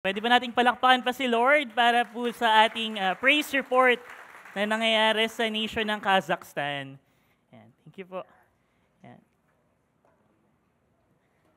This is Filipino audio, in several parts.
Pwede ba nating palakpakan pa si Lord para po sa ating praise report na nangyayari sa nation ng Kazakhstan. Yan. Thank you po. Yan.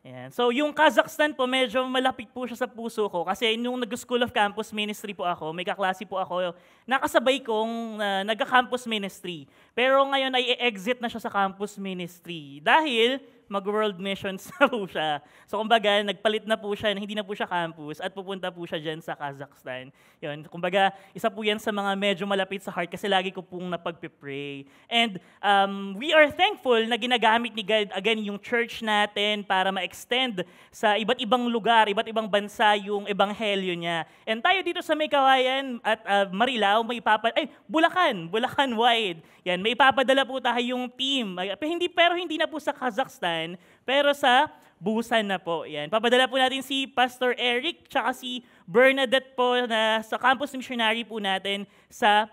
Yan. So yung Kazakhstan po, medyo malapit po siya sa puso ko kasi nung nag-School of Campus Ministry po ako, may kaklase po ako, nakasabay kong nag-campus ministry. Pero ngayon ay exit na siya sa campus ministry dahil mag-world missions na po siya. So kumbaga, nagpalit na po siya, hindi na po siya campus at pupunta po siya dyan sa Kazakhstan. Yun, kumbaga, isa po yan sa mga medyo malapit sa heart kasi lagi ko pong napagpipray. And we are thankful na ginagamit ni God, again, yung church natin para ma-extend sa iba't ibang lugar, iba't ibang bansa yung ebanghelyo niya. And tayo dito sa May Kawayan at Marilao, Bulacan wide. Yan, may ipapadala po tayo yung team. Pero hindi na po sa Kazakhstan, pero sa Busan na po. Yan. Papadala po natin si Pastor Eric tsaka si Bernadette po na sa campus missionary po natin sa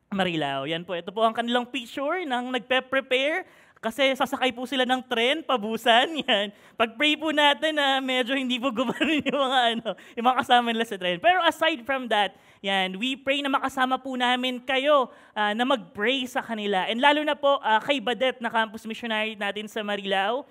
Marilao. Yan po, ito po ang kanilang picture ng nagpe-prepare kasi sasakay po sila ng tren pabusan. Yan. Pag-pray po natin na medyo hindi po gumano yung mga kasama nila sa tren. Pero aside from that, yan, we pray na makasama po namin kayo na mag-pray sa kanila. And lalo na po kay Badet na campus missionary natin sa Marilao.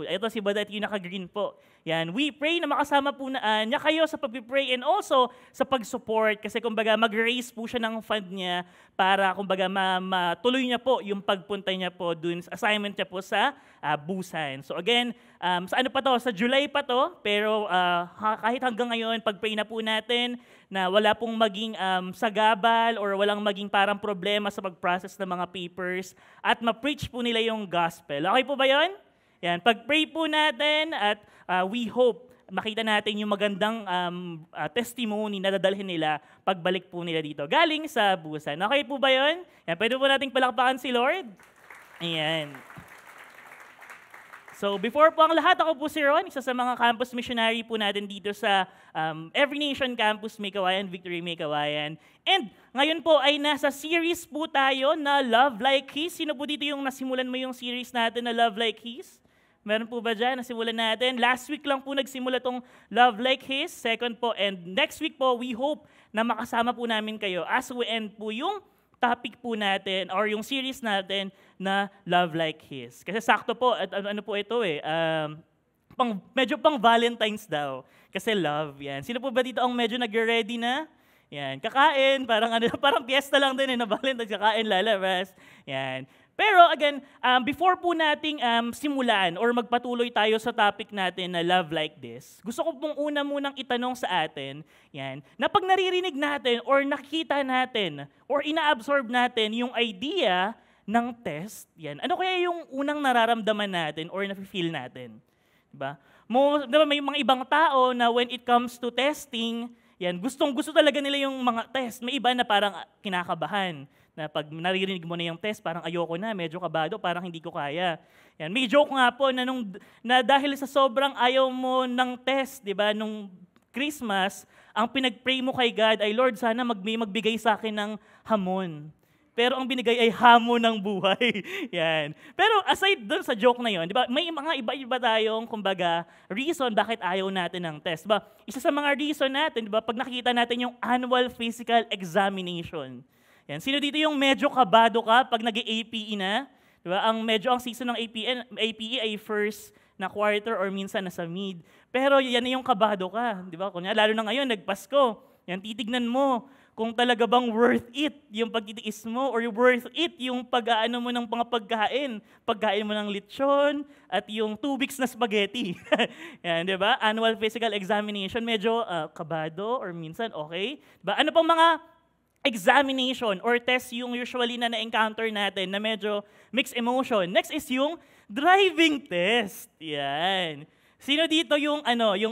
Ito si Badet, yung naka-green po. Yan, we pray na makasama po niya kayo sa pag-pray and also sa pag-support kasi kumbaga mag-raise po siya ng fund niya para kumbaga matuloy niya po yung pagpunta niya po dun sa assignment niya po sa Busan. So again, sa ano pa to? Sa July pa to, pero kahit hanggang ngayon, pag-pray na po natin na wala pong maging sagabal or walang maging parang problema sa pag-process ng mga papers at ma-preach po nila yung gospel. Okay po ba yun? Yan, pag-pray po natin at we hope makita natin yung magandang testimony na dadalhin nila pagbalik po nila dito. Galing sa Busan. Okay po ba yun? Yan, pwede po nating palakpakan si Lord? Ayan. So before po ang lahat, ako po si Ron, isa sa mga campus missionary po natin dito sa Every Nation Campus May Kawayan, Victory May Kawayan. And ngayon po ay nasa series po tayo na Love Like His. Sino po dito yung nasimulan mo yung series natin na Love Like His? Meron po ba dyan? Nasimulan natin. Last week lang po nagsimula tong Love Like His. Second po, and next week po, we hope na makasama po namin kayo as we end po yung topic po natin or yung series natin na Love Like His. Kasi sakto po, at ano po ito medyo pang Valentine's daw. Kasi love, yan. Sino po ba dito ang medyo nag-ready na? Yan, kakain, parang piyesta lang din na Valentine's, kakain, lalabas. Yan. Pero again, before po nating simulan or magpatuloy tayo sa topic natin na Love Like This, gusto ko pong munang itanong sa atin, yan, na pag naririnig natin or nakita natin or ina-absorb natin yung idea ng test, yan, ano kaya yung unang nararamdaman natin or nafe-feel natin? Diba? Diba may mga ibang tao na when it comes to testing, yan, gustong-gusto talaga nila yung mga test. May iba na parang kinakabahan. Na pag naririnig mo na yung test, parang ayoko na, medyo kabado, parang hindi ko kaya. Yan. May joke nga po na dahil sa sobrang ayaw mo ng test, di ba, nung Christmas, ang pinag-pray mo kay God ay, Lord, sana magbigay sa akin ng hamon. Pero ang binigay ay hamon ng buhay. Yan. Pero aside doon sa joke na yon, di ba, may mga iba-iba tayong, kumbaga, reason bakit ayaw natin ng test. Diba? Isa sa mga reason natin, di ba, pag nakita natin yung annual physical examination. Yan. Sino dito yung medyo kabado ka pag nag-APE na? Diba? Ang season ng APE ay first na quarter or minsan nasa mid. Pero yan na yung kabado ka. Diba? Lalo na ngayon, nagpasko. Yan, titignan mo kung talaga bang worth it yung pagtitiis mo or worth it yung pag-aano mo ng mga pagkain. Pagkain mo ng lechon at yung 2 weeks na spaghetti. Yan, diba? Annual physical examination, medyo kabado or minsan okay. Diba? Ano pang mga examination or test yung usually na na-encounter natin na medyo mixed emotion. Next is yung driving test. Yan. Sino dito yung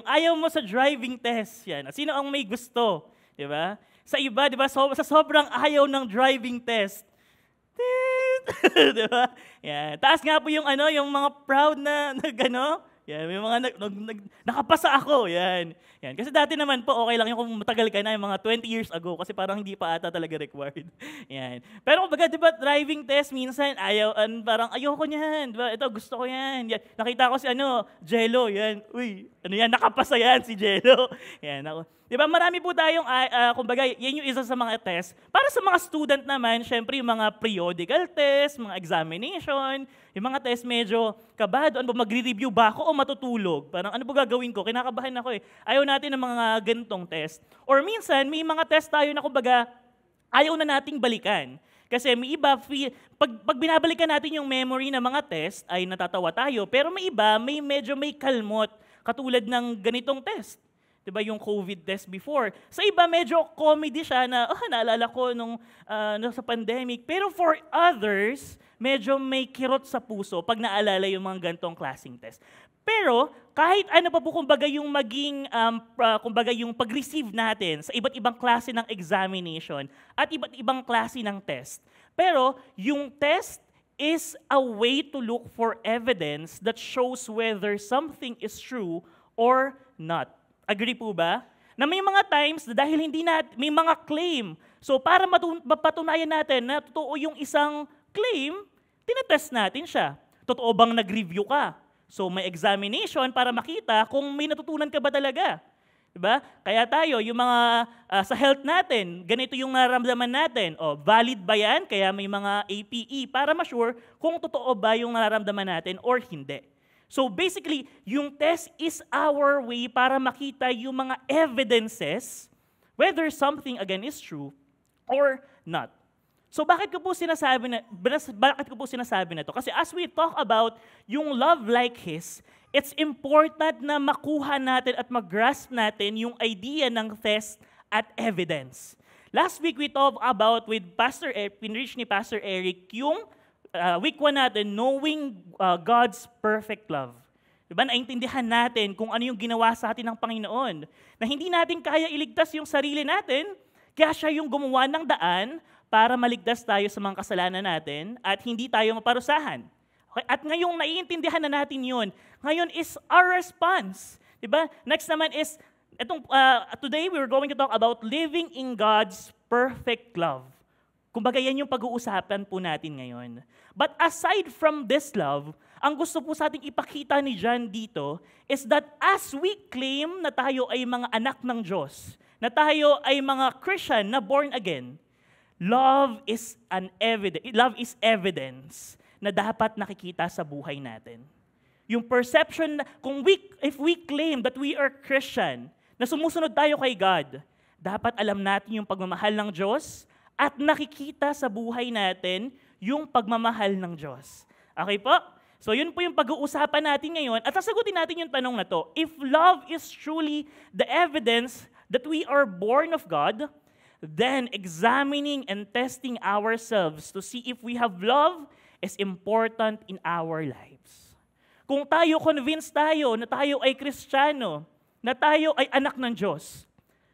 ayaw mo sa driving test? Yan. Sino ang may gusto? 'Di ba? Sa iba, 'di ba, sa sobrang ayaw ng driving test. 'Di ba? Yan. Taas nga po yung yung mga proud na yan, may mga nakapasa ako, yan. Yan. Kasi dati naman po, okay lang yung kung matagal ka na, yung mga 20 years ago, kasi parang hindi pa ata talaga required. Yan. Pero kumbaga, di ba, driving test, minsan, parang ayoko niyan, di ba? Ito, gusto ko yan. Nakita ko si Jello, yan. Uy, yan, nakapasa yan si Jello. Yan, ako. Di ba? Marami po tayong, kumbaga, yan yung isa sa mga test. Para sa mga student naman, syempre yung mga periodical test, mga examination, yung mga test medyo kabado. Ano ba, magre-review ba ako o matutulog? Parang ano ba gagawin ko? Kinakabahan ako eh. Ayaw natin ng mga ganitong test. Or minsan, may mga test tayo na kumbaga, ayaw na nating balikan. Kasi may iba, pag binabalikan natin yung memory ng mga test, ay natatawa tayo. Pero may iba, medyo may kalmot, katulad ng ganitong test. Diba yung COVID test before. Sa iba, medyo comedy siya na, naalala ko nung sa pandemic. Pero for others, medyo may kirot sa puso pag naalala yung mga ganitong klaseng test. Pero kahit ano pa po kumbaga yung maging, kumbaga yung pag-receive natin sa iba't ibang klase ng examination at iba't ibang klase ng test. Pero yung test is a way to look for evidence that shows whether something is true or not. Agree po ba? Na may mga times na dahil hindi may mga claim. So para mapatunayan natin na totoo yung isang claim, tinetest natin siya. Totoo bang nag-review ka? So may examination para makita kung may natutunan ka ba talaga. Diba? Kaya tayo, yung mga sa health natin, ganito yung nararamdaman natin. Valid ba yan? Kaya may mga APE para ma-sure kung totoo ba yung nararamdaman natin or hindi. So basically, yung test is our way para makita yung mga evidences whether something again is true or not. So bakit ko po sinasabi na to? Kasi as we talk about yung love like His, it's important na makuha natin at mag-grasp natin yung idea ng test at evidence. Last week we talked about with pinreach ni Pastor Eric yung week 1 natin, knowing God's perfect love. Diba? Naintindihan natin kung ano yung ginawa sa atin ng Panginoon. Na hindi natin kaya iligtas yung sarili natin, kaya siya yung gumawa ng daan para maligtas tayo sa mga kasalanan natin at hindi tayo maparusahan. Okay? At ngayong naiintindihan na natin yun, ngayon is our response. Diba? Next naman is, today we're going to talk about living in God's perfect love. Kumbaga yan yung pag-uusapan po natin ngayon. But aside from this love, ang gusto po sa ating ipakita ni John dito is that as we claim na tayo ay mga anak ng Diyos, na tayo ay mga Christian na born again, love is evidence na dapat nakikita sa buhay natin. Yung perception, if we claim that we are Christian, na sumusunod tayo kay God, dapat alam natin yung pagmamahal ng Diyos, at nakikita sa buhay natin yung pagmamahal ng Diyos. Okay po? So yun po yung pag-uusapan natin ngayon. At sasagutin natin yung tanong na to. If love is truly the evidence that we are born of God, then examining and testing ourselves to see if we have love is important in our lives. Kung tayo convinced tayo na tayo ay Kristiyano, na tayo ay anak ng Diyos,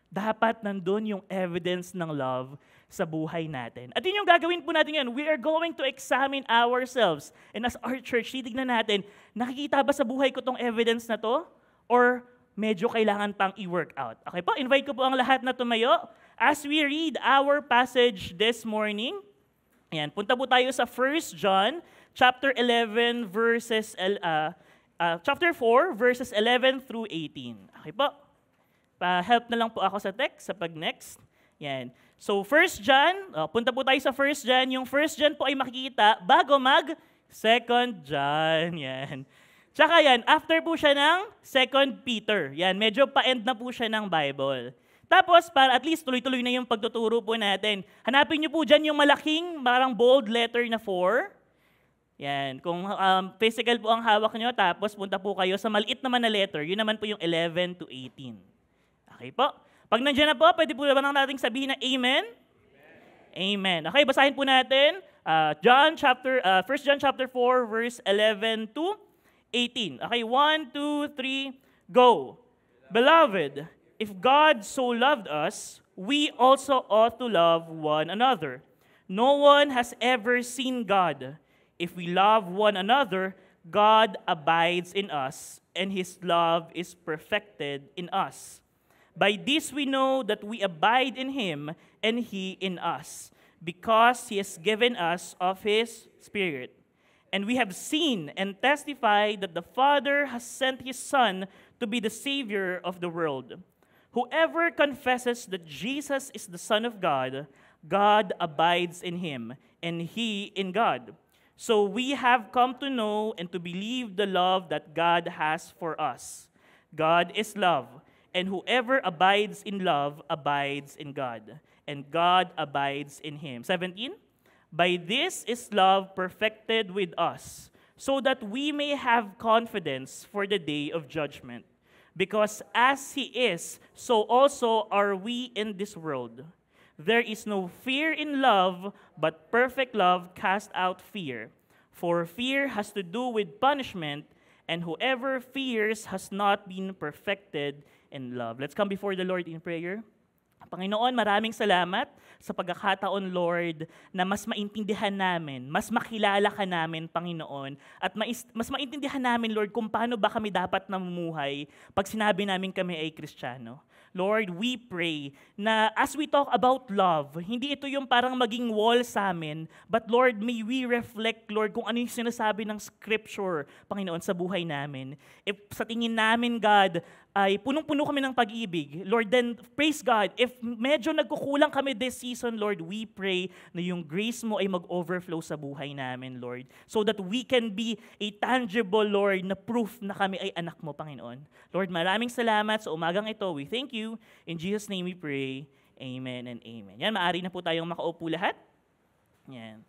dapat nandun yung evidence ng love sa buhay natin. At yun yung gagawin po natin ngayon. We are going to examine ourselves. And as our church, titignan natin, nakikita ba sa buhay ko tong evidence na to? Or medyo kailangan pang i-work out? Okay po, invite ko po ang lahat na tumayo. As we read our passage this morning, ayan, punta po tayo sa 1 John, chapter 4, verses 11 through 18. Okay po? Pa-help na lang po ako sa text, sa pag-next. Yan. So 1 John, punta po tayo sa 1 John. Yung 1 John po ay makikita bago mag-2 John. Yan. Tsaka yan, after po siya ng 2 Peter. Yan, medyo pa-end na po siya ng Bible. Tapos, para at least tuloy-tuloy na yung pagtuturo po natin, hanapin niyo po dyan yung malaking, parang bold letter na 4. Yan. Kung physical po ang hawak niyo, tapos punta po kayo sa maliit naman na letter. Yun naman po yung 11 to 18. Okay po? Pag nandiyan na po, pwede po naman nating sabihin na Amen? Amen. Okay, basahin po natin 1 John chapter 4, verse 11 to 18. Okay, 1, 2, 3, go. Beloved, if God so loved us, we also ought to love one another. No one has ever seen God. If we love one another, God abides in us, and His love is perfected in us. By this we know that we abide in Him, and He in us, because He has given us of His Spirit. And we have seen and testified that the Father has sent His Son to be the Savior of the world. Whoever confesses that Jesus is the Son of God, God abides in him, and he in God. So we have come to know and to believe the love that God has for us. God is love, and whoever abides in love abides in God, and God abides in him. 17, by this is love perfected with us, so that we may have confidence for the day of judgment. Because as he is, so also are we in this world. There is no fear in love, but perfect love casts out fear. For fear has to do with punishment, and whoever fears has not been perfected in love. Let's come before the Lord in prayer. Panginoon, maraming salamat sa pagkakataon, Lord, na mas maintindihan namin, mas makilala ka namin, Panginoon, at mas maintindihan namin, Lord, kung paano ba kami dapat namumuhay pag sinabi namin kami ay Kristiyano. Lord, we pray na as we talk about love, hindi ito yung parang maging wall sa amin, but Lord, may we reflect, Lord, kung ano yung sinasabi ng Scripture, Panginoon, sa buhay namin. If sa tingin namin, God, ay punong-puno kami ng pag-ibig, Lord, then praise God. If medyo nagkukulang kami this season, Lord, we pray na yung grace mo ay mag-overflow sa buhay namin, Lord, so that we can be a tangible, Lord, na proof na kami ay anak mo, Panginoon. Lord, maraming salamat sa umagang ito. We thank you. In Jesus' name we pray. Amen and amen. Yan, maaari na po tayong makaupo lahat. Yan.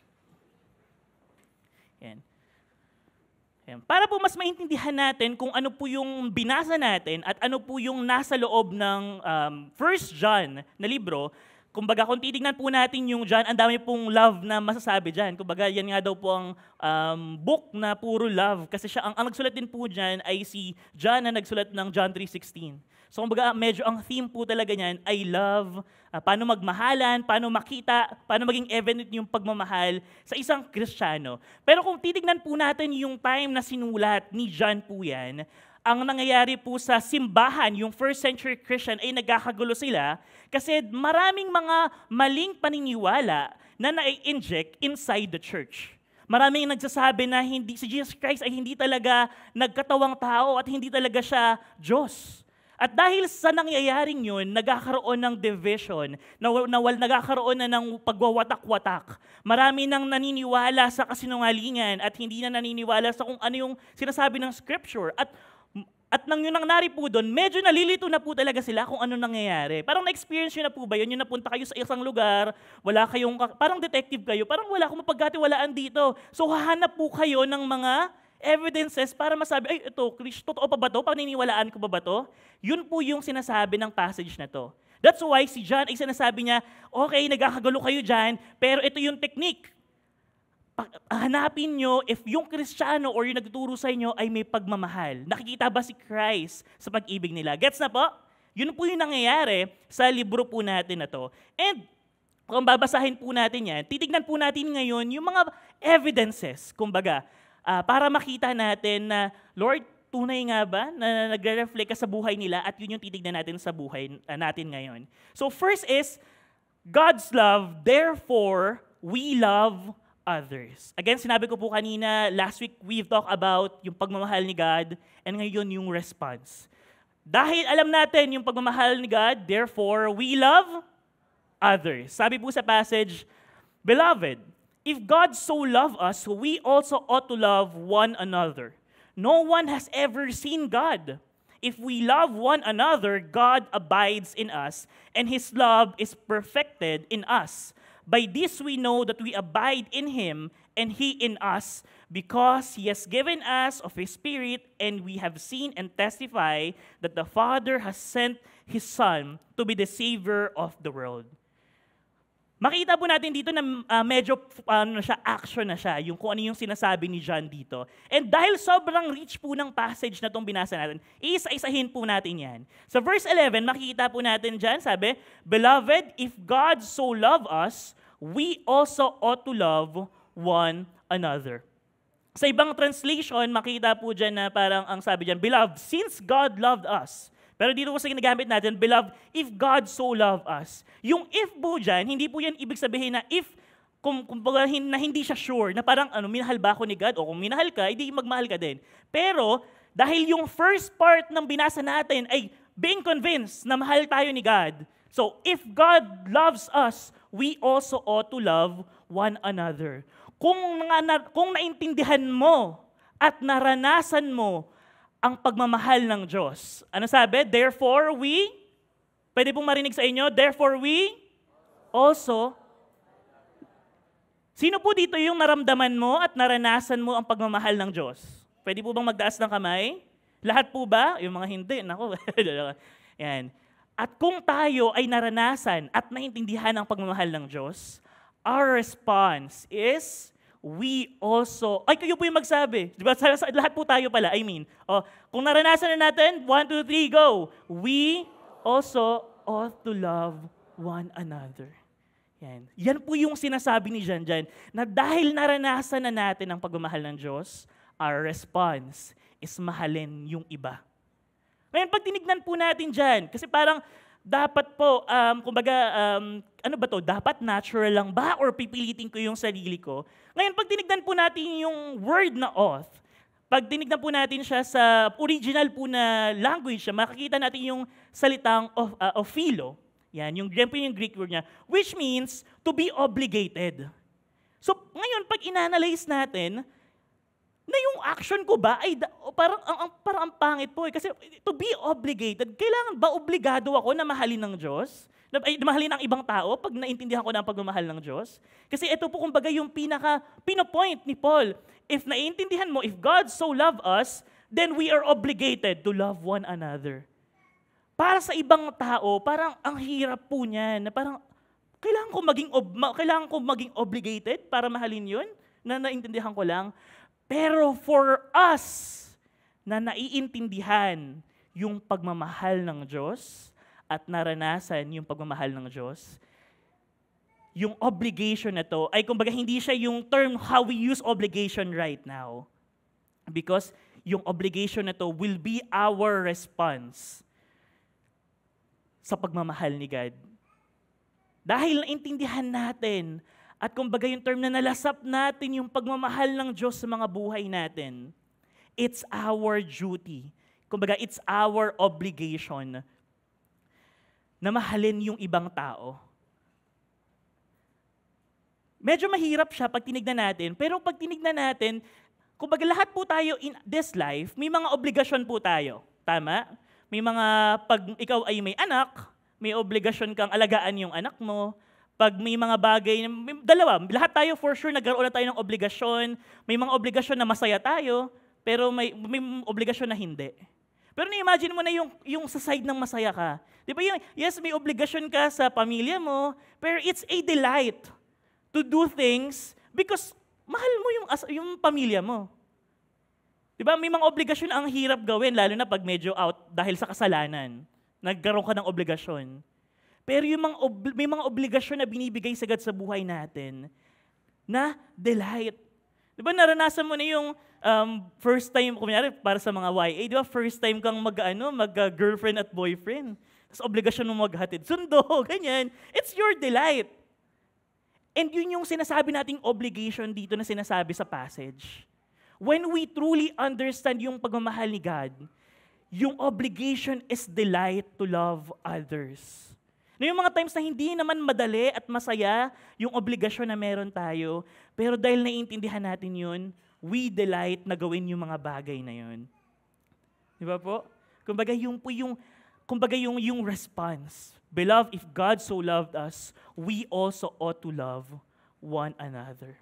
Yan. Para po mas maintindihan natin kung ano po yung binasa natin at ano po yung nasa loob ng 1 John na libro, kumbaga kung titignan po natin yung John, ang dami pong love na masasabi dyan. Kumbaga yan nga daw po ang book na puro love. Kasi siya, ang nagsulat din po dyan ay si John na nagsulat ng John 3:16. So kumbaga medyo ang theme po talaga niyan ay love, paano magmahalan, paano makita, paano maging evident yung pagmamahal sa isang Kristiyano. Pero kung titignan po natin yung time na sinulat ni John po yan, ang nangyayari po sa simbahan, yung first century Christian, ay nagkakagulo sila kasi maraming mga maling paniniwala na na-inject inside the church. Maraming nagsasabi na si Jesus Christ ay hindi talaga nagkatawang tao at hindi talaga siya Diyos. At dahil sa nangyayaring yun, nagkakaroon ng division, nagkakaroon na ng pagwawatak-watak. Marami nang naniniwala sa kasinungalingan at hindi na naniniwala sa kung ano yung sinasabi ng Scripture. At nang yun ang nari po doon, medyo nalilito na po talaga sila kung ano nangyayari. Parang na-experience nyo na po ba yun? Yung napunta kayo sa isang lugar, wala kayong, parang detective kayo, parang wala akong mapagkatiwalaan dito. So hahanap po kayo ng mga evidences para masabi, ay ito, totoo pa ba ito? Paniniwalaan ko ba to? Yun po yung sinasabi ng passage na to. That's why si John ay sinasabi niya, okay, nagkakagulo kayo dyan, pero ito yung technique. Hanapin nyo if yung Kristiyano or yung nagtuturo sa inyo ay may pagmamahal. Nakikita ba si Christ sa pag-ibig nila? Gets na po? Yun po yung nangyayari sa libro po natin na to. And kung babasahin po natin yan, titignan po natin ngayon yung mga evidences, kumbaga, para makita natin na, Lord, tunay nga ba na nagre-reflect ka sa buhay nila at yun yung titignan natin sa buhay natin ngayon. So first is, God's love, therefore, we love others. Again, sinabi ko po kanina, last week we've talked about yung pagmamahal ni God and ngayon yung response. Dahil alam natin yung pagmamahal ni God, therefore, we love others. Sabi po sa passage, Beloved, if God so loved us, we also ought to love one another. No one has ever seen God. If we love one another, God abides in us, and His love is perfected in us. By this we know that we abide in Him, and He in us, because He has given us of His Spirit, and we have seen and testify that the Father has sent His Son to be the Savior of the world. Makita po natin dito na medyo action na siya, yung kung ano yung sinasabi ni John dito. And dahil sobrang rich po ng passage na itong binasa natin, isa-isahin po natin yan. Sa verse 11, makikita po natin dyan, sabi, Beloved, if God so loved us, we also ought to love one another. Sa ibang translation, makita po dyan na parang ang sabi dyan, Beloved, since God loved us. Pero dito po sa ginagamit natin, Beloved, if God so loved us. Yung if po dyan, hindi po yan ibig sabihin na if, kumbaga na hindi siya sure, na parang minahal ba ako ni God? O kung minahal ka, hindi magmahal ka din. Pero, dahil yung first part ng binasa natin ay being convinced na mahal tayo ni God. So, if God loves us, we also ought to love one another. Kung naintindihan mo at naranasan mo ang pagmamahal ng Diyos. Ano sabi? Therefore, pwede pong marinig sa inyo, therefore we also. Sino po dito yung naramdaman mo at naranasan mo ang pagmamahal ng Diyos? Pwede po bang magtaas ng kamay? Lahat po ba? Yung mga hindi, nako. Yan. At kung tayo ay naranasan at naintindihan ang pagmamahal ng Diyos, our response is, we also, kayo po yung magsabi. Diba? Lahat po tayo pala, kung naranasan na natin, 1, 2, 3, go. We also ought to love one another. Yan po yung sinasabi ni Janjan, na dahil naranasan na natin ang pagmamahal ng Diyos, our response is mahalin yung iba. Ngayon, pag tinignan po natin dyan, kasi parang dapat po, dapat natural lang ba or pipilitin ko yung sarili ko? Ngayon, pag tinignan po natin yung word na oath, pag tinignan po natin siya sa original po na language, makikita natin yung salitang ophilo. Yan, yung Greek word niya, which means to be obligated. So, ngayon, pag inanalyze natin, na yung action ko ba ay parang ang pangit po kasi to be obligated, kailangan ba obligado ako na mahalin ng Diyos? Mahalin ang ibang tao pag naintindihan ko na ang pagmamahal ng Diyos? Kasi ito po kumbaga yung pinopoint ni Paul. If naiintindihan mo, if God so loved us, then we are obligated to love one another. Para sa ibang tao, parang ang hirap po niyan, na parang kailangan ko maging obligated para mahalin yun, na naintindihan ko lang. Pero for us, na naiintindihan yung pagmamahal ng Diyos at naranasan yung pagmamahal ng Diyos, yung obligation na to, ay kumbaga hindi siya yung term how we use obligation right now. Because yung obligation na to will be our response sa pagmamahal ni God. Dahil naintindihan natin at kumbaga yung term na nalasap natin yung pagmamahal ng Diyos sa mga buhay natin, it's our duty. Kumbaga, it's our obligation na mahalin yung ibang tao. Medyo mahirap siya pag tinignan natin, pero pag tinignan natin, kumbaga lahat po tayo in this life, may mga obligasyon po tayo. Tama? May mga, pag ikaw ay may anak, may obligasyon kang alagaan yung anak mo. Pag may mga bagay, lahat tayo for sure nagkaroon na tayo ng obligasyon. May mga obligasyon na masaya tayo, pero may obligasyon na hindi. Pero na-imagine mo na yung sa side ng masaya ka. Di ba yes, may obligasyon ka sa pamilya mo, pero it's a delight to do things because mahal mo yung pamilya mo. Di ba? May mga obligasyon ang hirap gawin, lalo na pag medyo out dahil sa kasalanan. Nagkaroon ka ng obligasyon. Pero may mga obligasyon na binibigay sa God sa buhay natin na delight. Di ba naranasan mo na yung first time, kunyari para sa mga YA, di ba first time kang mag-girlfriend at boyfriend. Tapos obligasyon mo maghatid. Sundo, ganyan. It's your delight. And yun yung sinasabi nating obligation dito na sinasabi sa passage. When we truly understand yung pagmamahal ni God, yung obligation is delight to love others. Yung mga times na hindi naman madali at masaya yung obligasyon na meron tayo, pero dahil naiintindihan natin yun, we delight na gawin yung mga bagay na yun. Di ba po? Kumbaga yung response. Beloved, if God so loved us, we also ought to love one another.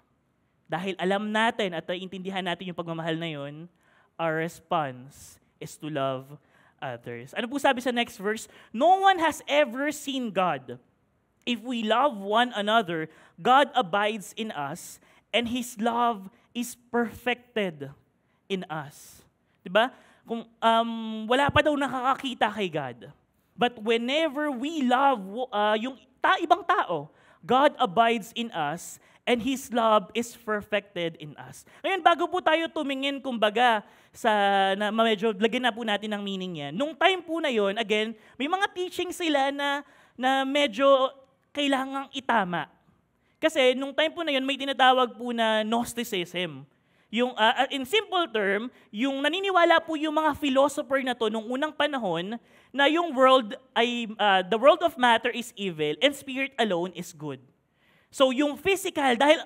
Dahil alam natin at naiintindihan natin yung pagmamahal na yun, our response is to love others. Ano po sabi sa next verse? No one has ever seen God. If we love one another, God abides in us, and His love is perfected in us. Diba? Kung wala pa daw nakakakita kay God. But whenever we love yung ibang tao, God abides in us, and His love is perfected in us. Ngayon, bago po tayo tumingin, kumbaga, na medyo lagyan na po natin ng meaning yan. Nung time po na yon, again, may mga teaching sila na medyo kailangang itama. Kasi nung time po na yon, may tinatawag po na Gnosticism. In simple term, yung naniniwala po yung mga philosopher na to nung unang panahon na yung the world of matter is evil and spirit alone is good. So yung physical, dahil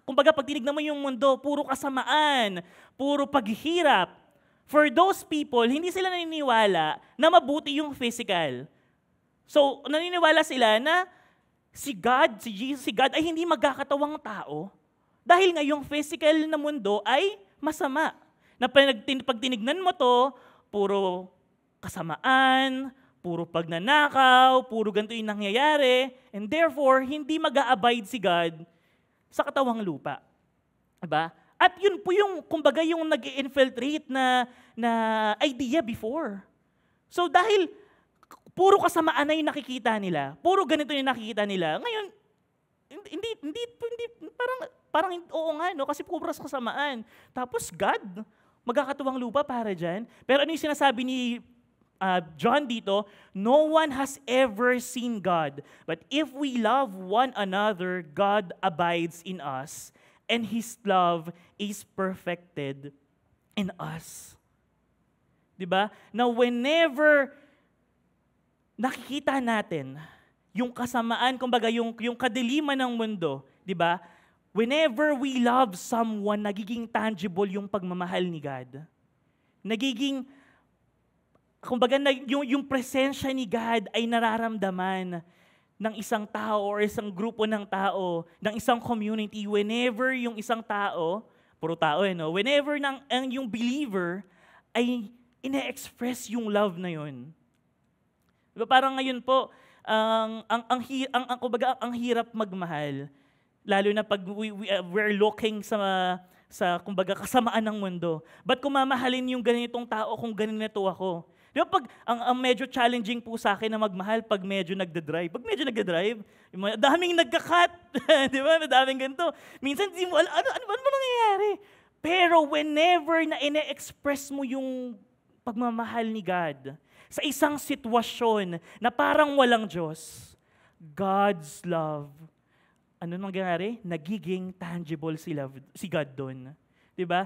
kumbaga pag tinignan mo yung mundo, puro kasamaan, puro paghihirap. For those people, hindi sila naniniwala na mabuti yung physical. So naniniwala sila na si God, si Jesus, si God ay hindi magkakatawang tao. Dahil nga yung physical na mundo ay masama. Na pag tinignan mo to, puro kasamaan, puro pagnanakaw, puro ganito yung nangyayari, and therefore, hindi mag-a-abide si God sa katawang lupa. Diba? At yun po yung, kumbaga, yung nag-infiltrate na idea before. So dahil puro kasamaan na yung nakikita nila, puro ganito yung nakikita nila, ngayon, hindi parang oo nga, no? Kasi puro kasamaan. Tapos God, magkakatuwang lupa para dyan. Pero ano yung sinasabi ni John dito? No one has ever seen God. But if we love one another, God abides in us, and His love is perfected in us. Diba? Now, whenever nakikita natin yung kasamaan, kumbaga yung kadiliman ng mundo, di ba? Whenever we love someone, nagiging tangible yung pagmamahal ni God. Nagiging, kumbaga yung presensya ni God ay nararamdaman ng isang tao or isang grupo ng tao, ng isang community, whenever yung isang tao, puro tao no? Whenever yung believer ay ine-express yung love na yun. Diba? Parang ngayon po, ang hirap magmahal, lalo na pag we're looking sa kumbaga kasamaan ng mundo. Ba't kung mamahalin yung ganitong tao kung ganito ako? Di ba pag ang medyo challenging po sa akin na magmahal pag medyo nagda-drive. Pag medyo nagda-drive, daming nagka-cut, di ba? Daming ganito. Minsan di mo ano ba nangyayari? Pero whenever na ine-express mo yung pagmamahal ni God, sa isang sitwasyon na parang walang Diyos, God's love, ano nangyayari? Nagiging tangible si God doon. Diba?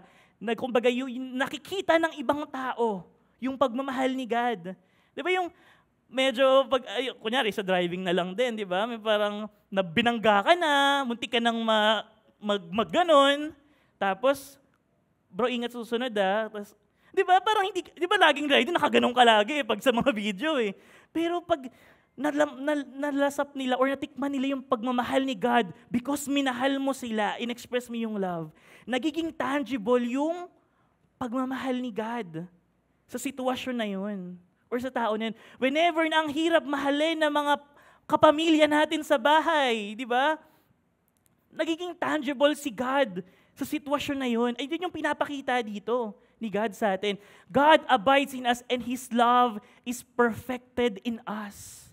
Kumbaga yung nakikita ng ibang tao, yung pagmamahal ni God. Diba yung medyo, kunyari sa driving na lang din, diba? May parang binangga ka na, muntik ka nang magganon, tapos, bro, ingat susunod tapos, di ba, parang hindi, di ba laging rider, nakaganon ka lagi pag sa mga video Pero pag nalasap nila or natikman nila yung pagmamahal ni God because minahal mo sila, in-express mo yung love, nagiging tangible yung pagmamahal ni God sa sitwasyon na yun or sa tao na yun. Whenever na ang hirap mahalin ng mga kapamilya natin sa bahay, di ba? Nagiging tangible si God sa sitwasyon na yun. Ay, yun yung pinapakita dito ni God sa atin. God abides in us and His love is perfected in us.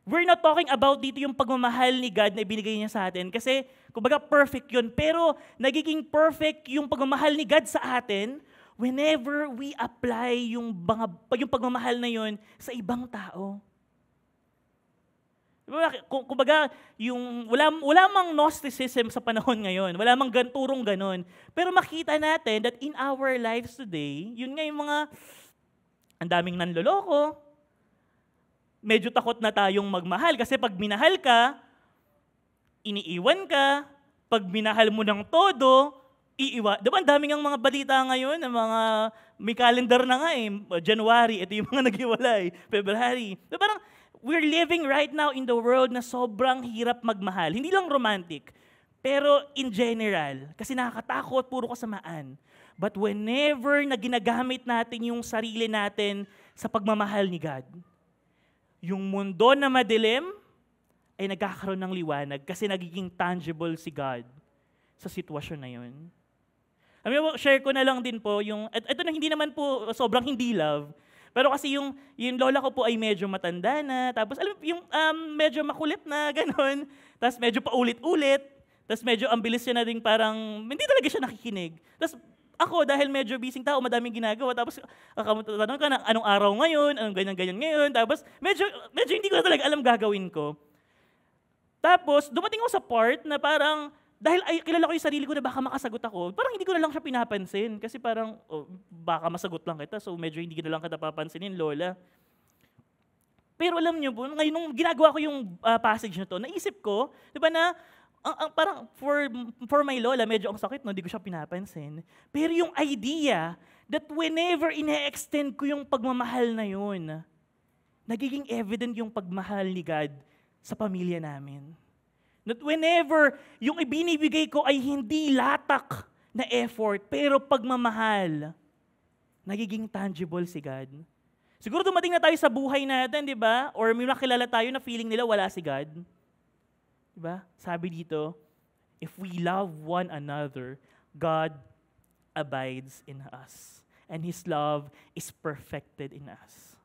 We're not talking about dito yung pagmamahal ni God na ibinigay niya sa atin kasi kumbaga perfect yun. Pero nagiging perfect yung pagmamahal ni God sa atin whenever we apply yung pagmamahal na yun sa ibang tao. Kumbaga, wala mang Gnosticism sa panahon ngayon. Wala mang turong ganon. Pero makita natin that in our lives today, yun nga yung mga, ang daming nanloloko, medyo takot na tayong magmahal. Kasi pag minahal ka, iniiwan ka. Pag minahal mo ng todo, iiwan. Diba ang daming ang mga balita ngayon, may calendar na nga January, ito yung mga naghiwalay. February. Diba parang, we're living right now in the world na sobrang hirap magmahal. Hindi lang romantic, pero in general. Kasi nakakatakot, puro kasamaan. But whenever na ginagamit natin yung sarili natin sa pagmamahal ni God, yung mundo na madilim ay nagkakaroon ng liwanag kasi nagiging tangible si God sa sitwasyon na yun. Share ko na lang din po ito na hindi naman po sobrang hindi love, pero kasi yung lola ko po ay medyo matanda na, tapos alam yung medyo makulit na gano'n, tapos medyo paulit-ulit, tapos medyo ang bilis siya na rin parang hindi talaga siya nakikinig. Tapos ako dahil medyo busy tao, madaming ginagawa, tapos kakamutanong ka na anong araw ngayon, anong ganyan-ganyan ngayon, tapos medyo hindi ko na talaga alam gagawin ko. Tapos dumating ako sa part na parang dahil ay, kilala ko yung sarili ko na baka makasagot ako, parang hindi ko na lang siya pinapansin. Kasi parang, baka masagot lang kita, so medyo hindi ko na lang kita papansinin, Lola. Pero alam niyo po, ngayon nung ginagawa ko yung passage na to, naisip ko, di ba na, parang for my Lola, medyo ang sakit, no? Hindi ko siya pinapansin. Pero yung idea that whenever ine-extend ko yung pagmamahal na yun, nagiging evident yung pagmahal ni God sa pamilya namin. That whenever yung ibinibigay ko ay hindi latak na effort, pero pagmamahal, nagiging tangible si God. Siguro dumating na tayo sa buhay natin, di ba? Or may nakilala tayo na feeling nila wala si God. Di ba? Sabi dito, if we love one another, God abides in us. And His love is perfected in us.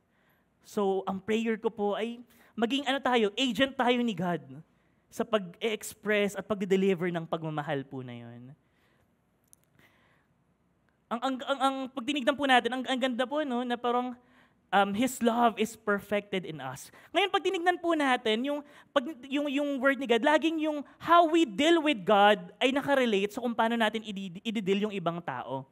So, ang prayer ko po ay maging agent tayo ni God sa pag-express at pag-deliver ng pagmamahal po na yun. Ang pag tinignan po natin, ang ganda po, no, na parang His love is perfected in us. Ngayon, pag tinignan po natin, yung word ni God, laging yung how we deal with God ay nakarelate sa kung paano natin i-deal yung ibang tao.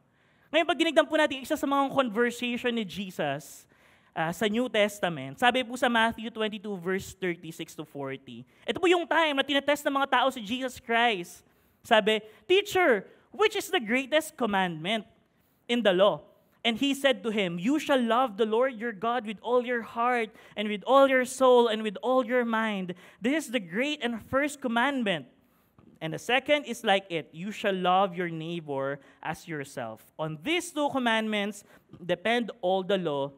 Ngayon, pag tinignan po natin isa sa mga conversation ni Jesus sa New Testament, sabi po sa Matthew 22 verse 36 to 40. Ito po yung time na tinetest ng mga tao si Jesus Christ. Sabi, "Teacher, which is the greatest commandment in the law?" And he said to him, "You shall love the Lord your God with all your heart and with all your soul and with all your mind. This is the great and first commandment. And the second is like it. You shall love your neighbor as yourself. On these two commandments depend all the law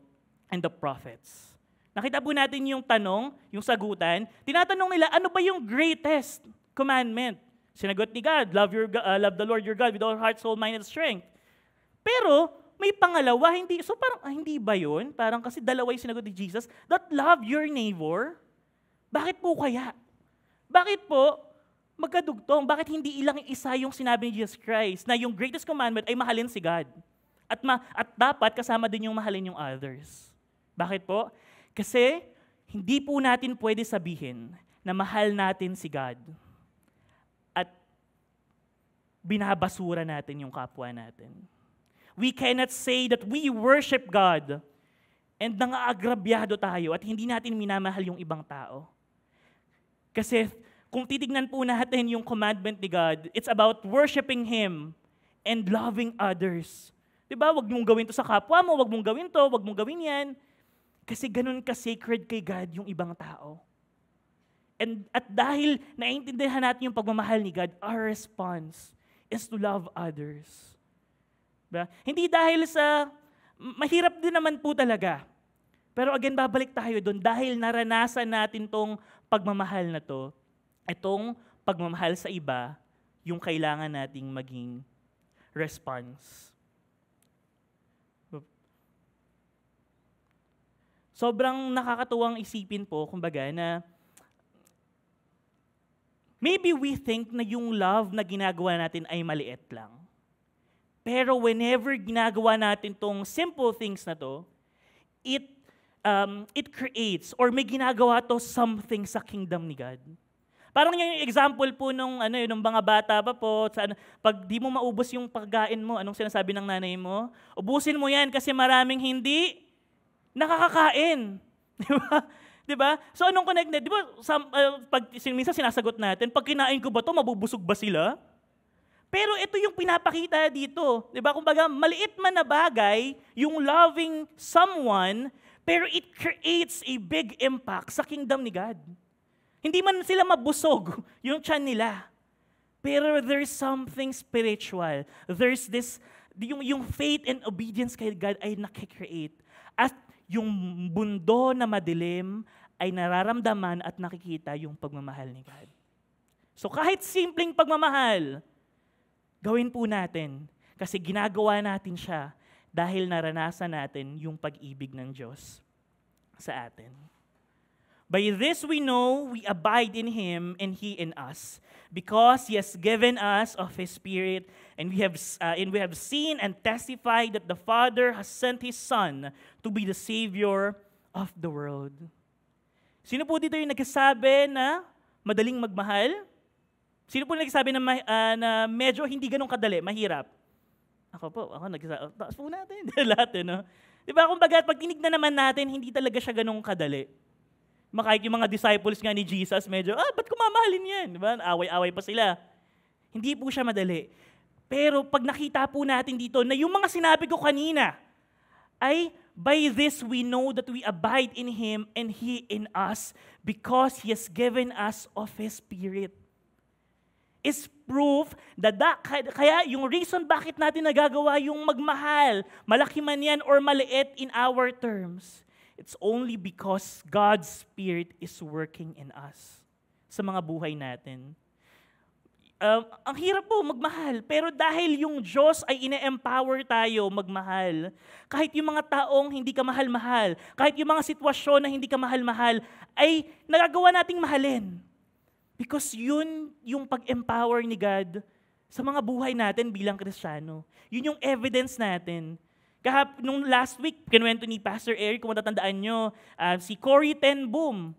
and the prophets." Nakita po natin yung tanong, yung sagutan. Tinatanong nila, ano ba yung greatest commandment? Sinagot ni God, love the Lord your God with all heart, soul, mind, and strength. Pero, may pangalawa, hindi. So parang, hindi ba yun? Parang kasi dalawa yung sinagot ni Jesus, that love your neighbor. Bakit po kaya? Bakit po magkadugtong? Bakit hindi ilang isa yung sinabi ni Jesus Christ na yung greatest commandment ay mahalin si God? At dapat kasama din yung mahalin yung others. Bakit po? Kasi hindi po natin pwede sabihin na mahal natin si God at binabasura natin yung kapwa natin. We cannot say that we worship God and nangaagrabyado tayo at hindi natin minamahal yung ibang tao. Kasi kung titignan po natin yung commandment ni God, it's about worshiping Him and loving others. Diba? Huwag mong gawin to sa kapwa mo, huwag mong gawin to, huwag mong gawin yan. Kasi ganun ka-sacred kay God yung ibang tao. At dahil naiintindihan natin yung pagmamahal ni God, our response is to love others. Diba? Hindi dahil sa, mahirap din naman po talaga. Pero again, babalik tayo doon dahil naranasan natin tong pagmamahal na to. Itong pagmamahal sa iba, yung kailangan nating maging response. Sobrang nakakatuwang isipin po, kumbaga, na maybe we think na yung love na ginagawa natin ay maliit lang. Pero whenever ginagawa natin tong simple things na to, it creates or may ginagawa to something sa kingdom ni God. Parang yung example po nung mga bata pa po, pag di mo maubos yung pagkain mo, anong sinasabi ng nanay mo? Ubusin mo yan kasi maraming hindi nakakakain. Di ba? Di ba? So anong connected? Di ba, minsan sinasagot natin, pag kinain ko ba to, mabubusog ba sila? Pero ito yung pinapakita dito. Di ba? Kumbaga, maliit man na bagay, yung loving someone, pero it creates a big impact sa kingdom ni God. Hindi man sila mabusog, yung tiyan nila. Pero there's something spiritual. There's this, yung faith and obedience kay God ay nakikreate. At yung mundo na madilim ay nararamdaman at nakikita yung pagmamahal ni God. So kahit simpleng pagmamahal, gawin po natin kasi ginagawa natin siya dahil naranasan natin yung pag-ibig ng Diyos sa atin. By this we know we abide in Him and He in us, because He has given us of His Spirit, and we have seen and testified that the Father has sent His Son to be the Savior of the world. Sino po dito yung nagsasabi na madaling magmahal? Sino po nagsabi na medyo hindi ganun kadali, mahirap? Ako nagsasabi. Taas po natin. Lahat, no? Di ba, kumbaga, pag tinignan naman natin, hindi talaga siya ganun kadali. Kahit yung mga disciples nga ni Jesus, medyo, ba't ko mamahalin yan? Di ba? Away-away pa sila. Hindi po siya madali. Pero pag nakita po natin dito na yung mga sinabi ko kanina, ay by this we know that we abide in Him and He in us because He has given us of His Spirit. Is proof that kaya yung reason bakit natin nagagawa yung magmahal, malaki man yan or maliit in our terms, it's only because God's Spirit is working in us sa mga buhay natin. Ang hirap po magmahal, pero dahil yung Diyos ay ine-empower tayo magmahal, kahit yung mga taong hindi ka mahal-mahal, kahit yung mga sitwasyon na hindi ka mahal-mahal, ay nagagawa nating mahalin. Because yun yung pag-empower ni God sa mga buhay natin bilang Kristiyano. Yun yung evidence natin. Nung last week, kinuwento ni Pastor Eric, kung matatandaan nyo, si Corrie ten Boom,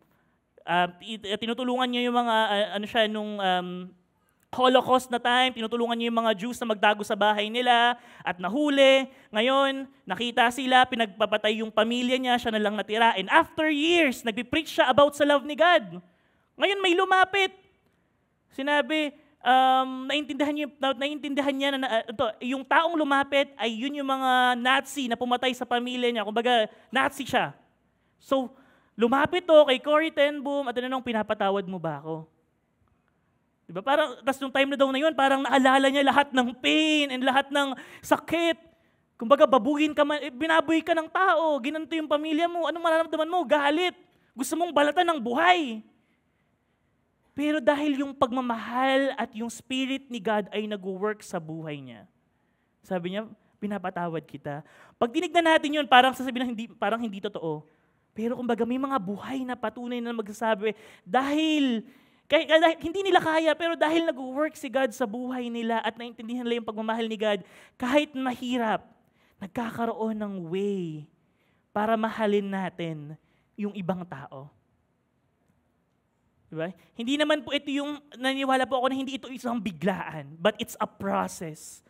tinutulungan niya yung mga, nung Holocaust na time, tinutulungan niya yung mga Jews na magtago sa bahay nila at nahuli. Ngayon, nakita sila, pinagpapatay yung pamilya niya, siya na lang natira. And after years, nagpipreach siya about sa love ni God. Ngayon may lumapit. Sinabi, naintindihan niya na yung taong lumapit ay yun yung mga Nazi na pumatay sa pamilya niya. Kumbaga, Nazi siya. So, lumapit kay Corrie ten Boom at tinanong, pinapatawad mo ba ako? Diba? Parang, tas nung time na daw na yun, parang naalala niya lahat ng pain and lahat ng sakit. Kumbaga, babuhin ka man, binabuhay ka ng tao, ginanto yung pamilya mo, anong mararamdaman mo? Galit. Gusto mong balatan ng buhay. Pero dahil yung pagmamahal at yung spirit ni God ay nag-work sa buhay niya, sabi niya, pinapatawad kita. Pag tinignan natin yun, parang sasabihin na parang hindi totoo. Pero kumbaga may mga buhay na patunay na magsasabi, dahil hindi nila kaya, pero dahil nag-work si God sa buhay nila at naintindihan nila yung pagmamahal ni God, kahit mahirap, nagkakaroon ng way para mahalin natin yung ibang tao. Diba? Hindi naman po ito yung, naniwala po ako na hindi ito isang biglaan, but it's a process.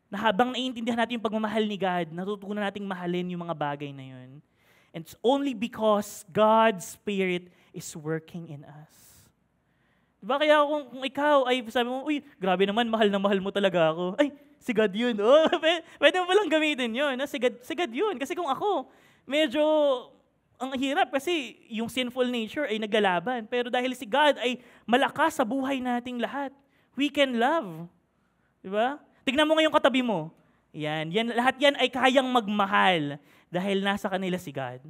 Na habang naiintindihan natin yung pagmamahal ni God, natutunan nating mahalin yung mga bagay na yun. And it's only because God's Spirit is working in us. Diba? Kaya kung ikaw ay sabi mo, uy, grabe naman, mahal na mahal mo talaga ako. Ay, si God yun. Oh, pwede mo palang gamitin yun. Si God yun. Kasi kung ako, medyo ang hirap kasi yung sinful nature ay naglalaban. Pero dahil si God ay malakas sa buhay nating lahat, we can love. Diba? Tignan mo ngayong katabi mo. Yan, lahat yan ay kayang magmahal dahil nasa kanila si God.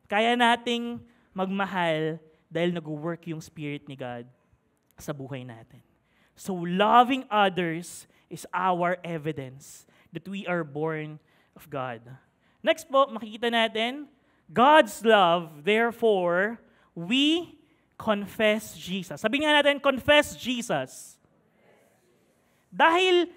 Kaya nating magmahal dahil nag-work yung Spirit ni God sa buhay natin. So loving others is our evidence that we are born of God. Next po, makikita natin, God's love, therefore, we confess Jesus. Sabi nga natin, confess Jesus. Dahil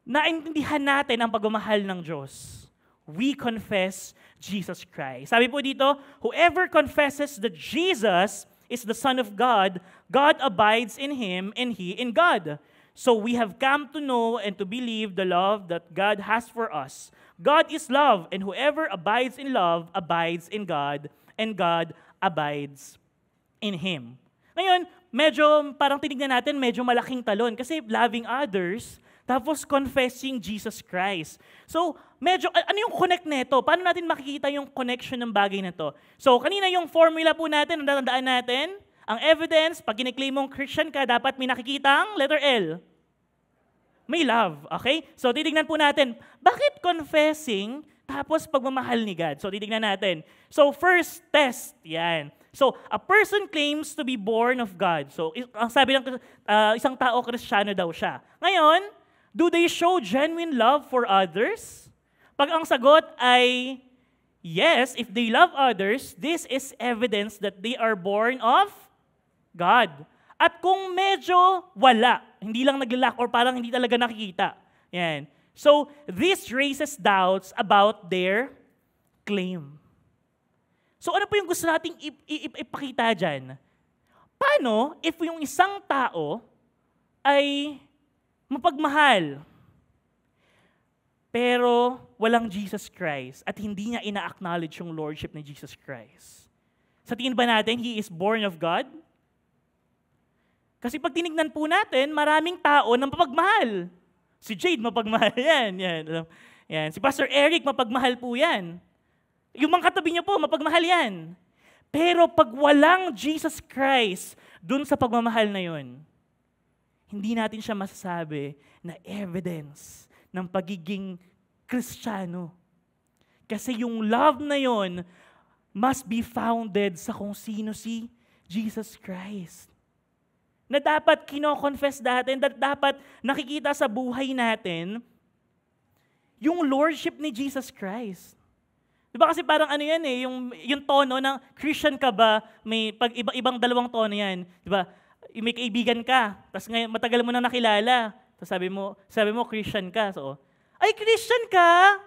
naintindihan natin ang pagmamahal ng Diyos, we confess Jesus Christ. Sabi po dito, whoever confesses that Jesus is the Son of God, God abides in Him and He in God. So we have come to know and to believe the love that God has for us. God is love, and whoever abides in love abides in God, and God abides in Him. Ngayon, medyo parang tinignan natin, medyo malaking talon kasi loving others, tapos confessing Jesus Christ. So, medyo, ano yung connect nito? Paano natin makikita yung connection ng bagay na to? So, kanina yung formula po natin, natandaan natin, ang evidence, pag kiniklaim mong Christian ka, dapat may nakikitang letter L. May love, okay? So, titignan po natin, bakit confessing tapos pagmamahal ni God? So, titignan natin. So, first test, yan. So, a person claims to be born of God. So, ang sabi ng isang tao, Kristiyano daw siya. Ngayon, do they show genuine love for others? Pag ang sagot ay yes, if they love others, this is evidence that they are born of God. At kung medyo wala, hindi lang naglalak or parang hindi talaga nakikita. Yan. So, this raises doubts about their claim. So, ano po yung gusto nating ipakita dyan? Paano if yung isang tao ay mapagmahal. Pero walang Jesus Christ at hindi niya ina-acknowledge yung lordship ni Jesus Christ. Sa tingin ba natin, He is born of God? Kasi pag tinignan po natin, maraming tao na mapagmahal. Si Jade, mapagmahal yan. Yan. Si Pastor Eric, mapagmahal po yan. Yung mga katabi niyo po, mapagmahal yan. Pero pag walang Jesus Christ dun sa pagmamahal na yun, hindi natin siya masasabi na evidence ng pagiging Kristiyano. Kasi yung love na yon must be founded sa kung sino si Jesus Christ. Na dapat kino-confess natin, dapat nakikita sa buhay natin yung lordship ni Jesus Christ. Diba kasi parang ano yan yung tono ng Christian ka ba, may ibang dalawang tono yan. Diba? May kaibigan ka, tapos ngayon matagal mo na nakilala, tapos sabi mo Christian ka. So, ay Christian ka?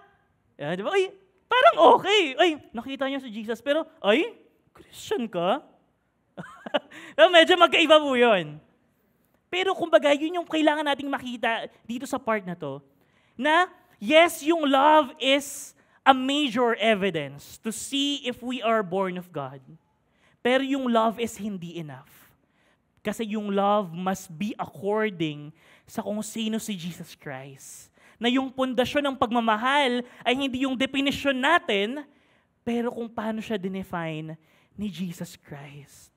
Yeah, diba? Ay, parang okay. Ay, nakita niyo si Jesus, pero ay, Christian ka? Medyo magkaiba po yun. Pero kumbaga, yun yung kailangan nating makita dito sa part na to, na yes, yung love is a major evidence to see if we are born of God. Pero yung love is hindi enough. Kasi yung love must be according sa kung sino si Jesus Christ. Na yung pundasyon ng pagmamahal ay hindi yung definition natin, pero kung paano siya dinefine ni Jesus Christ.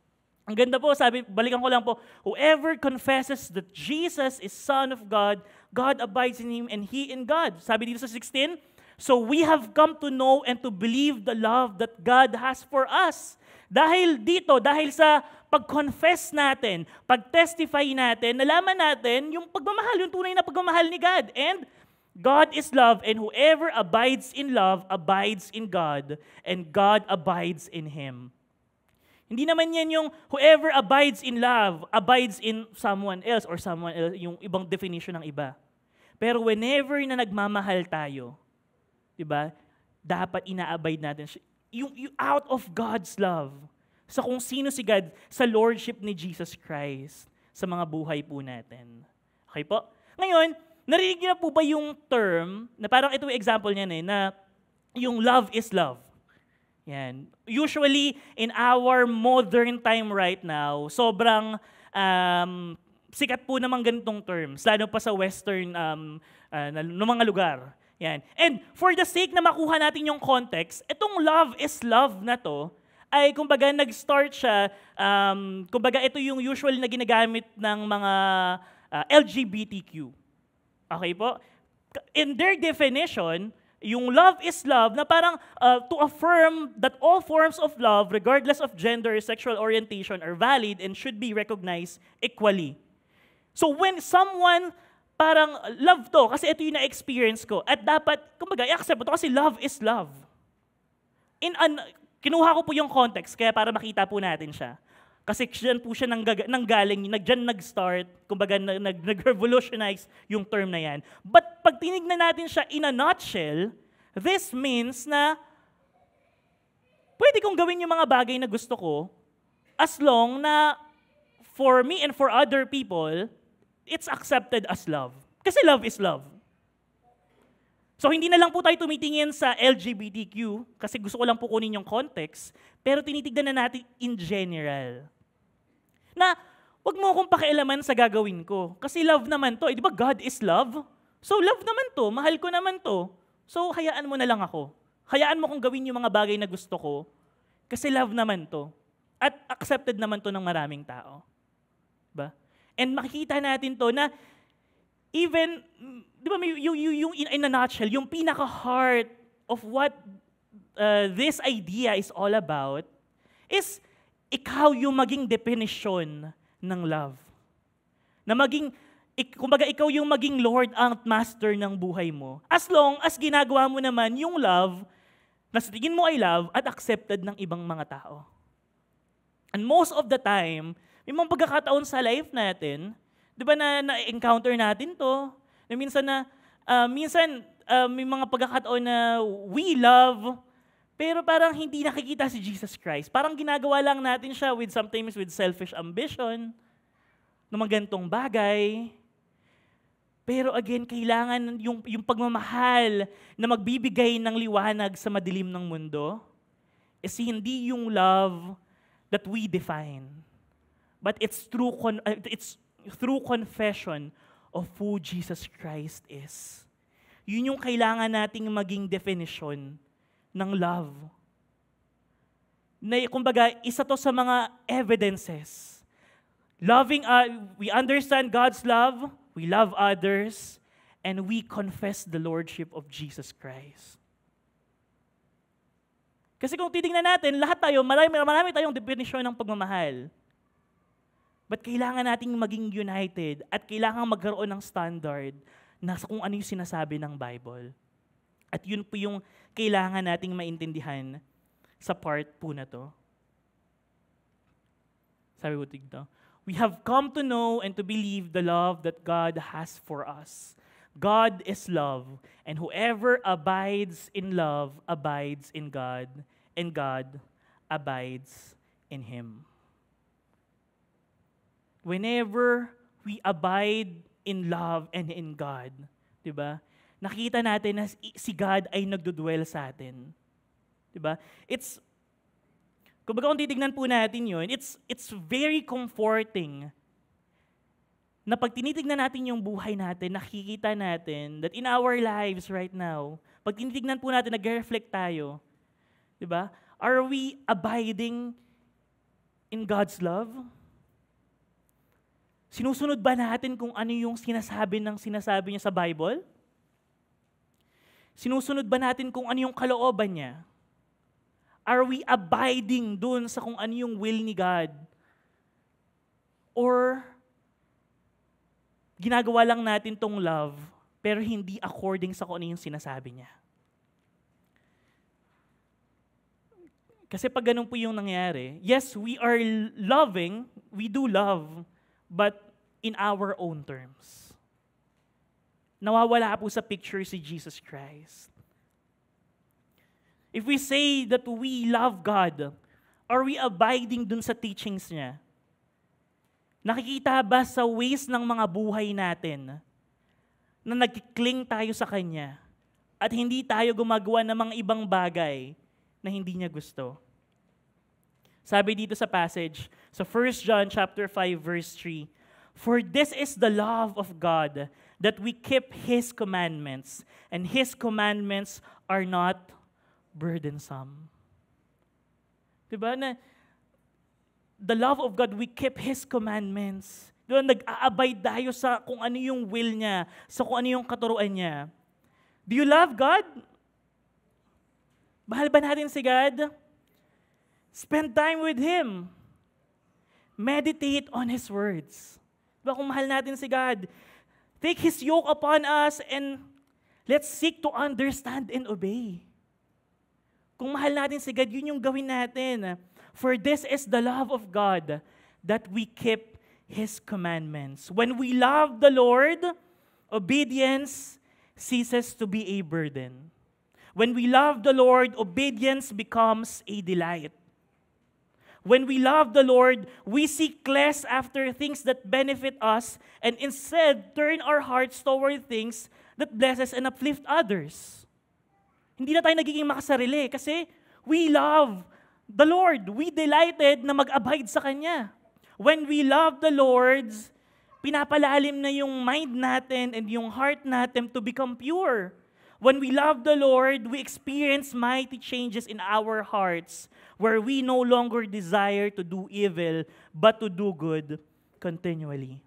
Ang ganda po, balikan ko lang po, whoever confesses that Jesus is Son of God, God abides in Him and He in God. Sabi dito sa 16, so we have come to know and to believe the love that God has for us. Dahil sa pag-confess natin, pag-testify natin, nalaman natin yung pagmamahal, yung tunay na pagmamahal ni God. And God is love, and whoever abides in love abides in God, and God abides in him. Hindi naman yan yung whoever abides in love abides in someone else or someone else, yung ibang definition ng iba. Pero whenever na nagmamahal tayo, diba, dapat ina-abide natin yung out of God's love sa kung sino si God, sa lordship ni Jesus Christ sa mga buhay po natin. Okay po? Ngayon, narinig niyo na po ba yung term, na parang ito yung example niyan na yung love is love. Yan. Usually, in our modern time right now, sobrang sikat po namang ganitong terms, lalo pa sa western ng mga lugar. Yan. And for the sake na makuha natin yung context, itong love is love na to, ay kumbaga nag-start siya, kumbaga ito yung usual na ginagamit ng mga LGBTQ. Okay po? In their definition, yung love is love na parang to affirm that all forms of love, regardless of gender or sexual orientation, are valid and should be recognized equally. So when someone parang love to, kasi ito yung na-experience ko, at dapat, kumbaga, i-accept mo to kasi love is love. Kinuha ko po yung context, kaya para makita po natin siya. Kasi dyan po siya nanggaling, dyan nag-start, kumbaga nag-revolutionize yung term na yan. But pag tinignan natin siya in a nutshell, this means na pwede kong gawin yung mga bagay na gusto ko as long na for me and for other people, it's accepted as love. Kasi love is love. So hindi na lang po tayo tumitingin sa LGBTQ kasi gusto ko lang po kunin yung context, pero tinitignan na natin in general. Na wag mo akong pakialaman sa gagawin ko kasi love naman to. Di ba God is love? So love naman to, mahal ko naman to. So hayaan mo na lang ako. Hayaan mo kong gawin yung mga bagay na gusto ko kasi love naman to. At accepted naman to ng maraming tao. Diba? And makikita natin to na even, di ba, yung in a nutshell, yung pinaka-heart of what this idea is all about is ikaw yung maging definition ng love. Na kumbaga ikaw yung maging Lord at Master ng buhay mo. As long as ginagawa mo naman yung love, na sa tingin mo ay love, at accepted ng ibang mga tao. And most of the time, may mga pagkakataon sa life natin, di ba na-encounter natin to, na minsan may mga pagkakataon na we love, pero parang hindi nakikita si Jesus Christ. Parang ginagawa lang natin siya sometimes with selfish ambition. ng mga ganitong bagay. Pero again, kailangan yung pagmamahal na magbibigay ng liwanag sa madilim ng mundo is hindi yung love that we define. But it's through confession of who Jesus Christ is. Yun yung kailangan nating maging definition ng love. Na, kumbaga, isa to sa mga evidences. We understand God's love, we love others, and we confess the Lordship of Jesus Christ. Kasi kung titingnan natin, lahat tayo, marami tayong definisyon ng pagmamahal. But kailangan nating maging united at kailangan magkaroon ng standard na kung ano yung sinasabi ng Bible. At yun po yung kailangan nating maintindihan sa part po na to. Sabi ko tigto, we have come to know and to believe the love that God has for us. God is love, and whoever abides in love abides in God, and God abides in him. Whenever we abide in love and in God, di ba? Nakita natin na si God ay nagdudwell sa atin. Di ba? Kumbaga kung titignan po natin yun, it's very comforting na pag tinitignan natin yung buhay natin, nakikita natin that in our lives right now, pag tinitignan po natin, nag-reflect tayo, di ba? Are we abiding in God's love? Sinusunod ba natin kung ano yung sinasabi niya sa Bible? Sinusunod ba natin kung ano yung kalooban niya? Are we abiding dun sa kung ano yung will ni God? Or ginagawa lang natin tong love, pero hindi according sa kung ano yung sinasabi niya. Kasi pag ganun po yung nangyari, yes, we are loving, we do love, but in our own terms. Nawawala po sa picture si Jesus Christ. If we say that we love God, are we abiding dun sa teachings niya? Nakikita ba sa ways ng mga buhay natin na nagkikling tayo sa Kanya at hindi tayo gumagawa ng mga ibang bagay na hindi niya gusto? Sabi dito sa passage, sa 1 John chapter 5 verse 3, "For this is the love of God, that we keep His commandments, and His commandments are not burdensome." Diba na the love of God, we keep His commandments. Diba, nag-a-abide tayo sa kung ano yung will niya, sa kung ano yung katuruan niya. Do you love God? Mahal ba natin si God? Spend time with Him. Meditate on His words. Diba, kung mahal natin si God, take His yoke upon us and let's seek to understand and obey. Kung mahal natin si God, yun yung gawin natin. For this is the love of God, that we keep His commandments. When we love the Lord, obedience ceases to be a burden. When we love the Lord, obedience becomes a delight. When we love the Lord, we seek less after things that benefit us and instead turn our hearts toward things that blesses and uplift others. Hindi na tayo nagiging makasarili kasi we love the Lord. We delighted na mag-abide sa Kanya. When we love the Lord, pinapalalim na yung mind natin and yung heart natin to become pure. When we love the Lord, we experience mighty changes in our hearts where we no longer desire to do evil but to do good continually.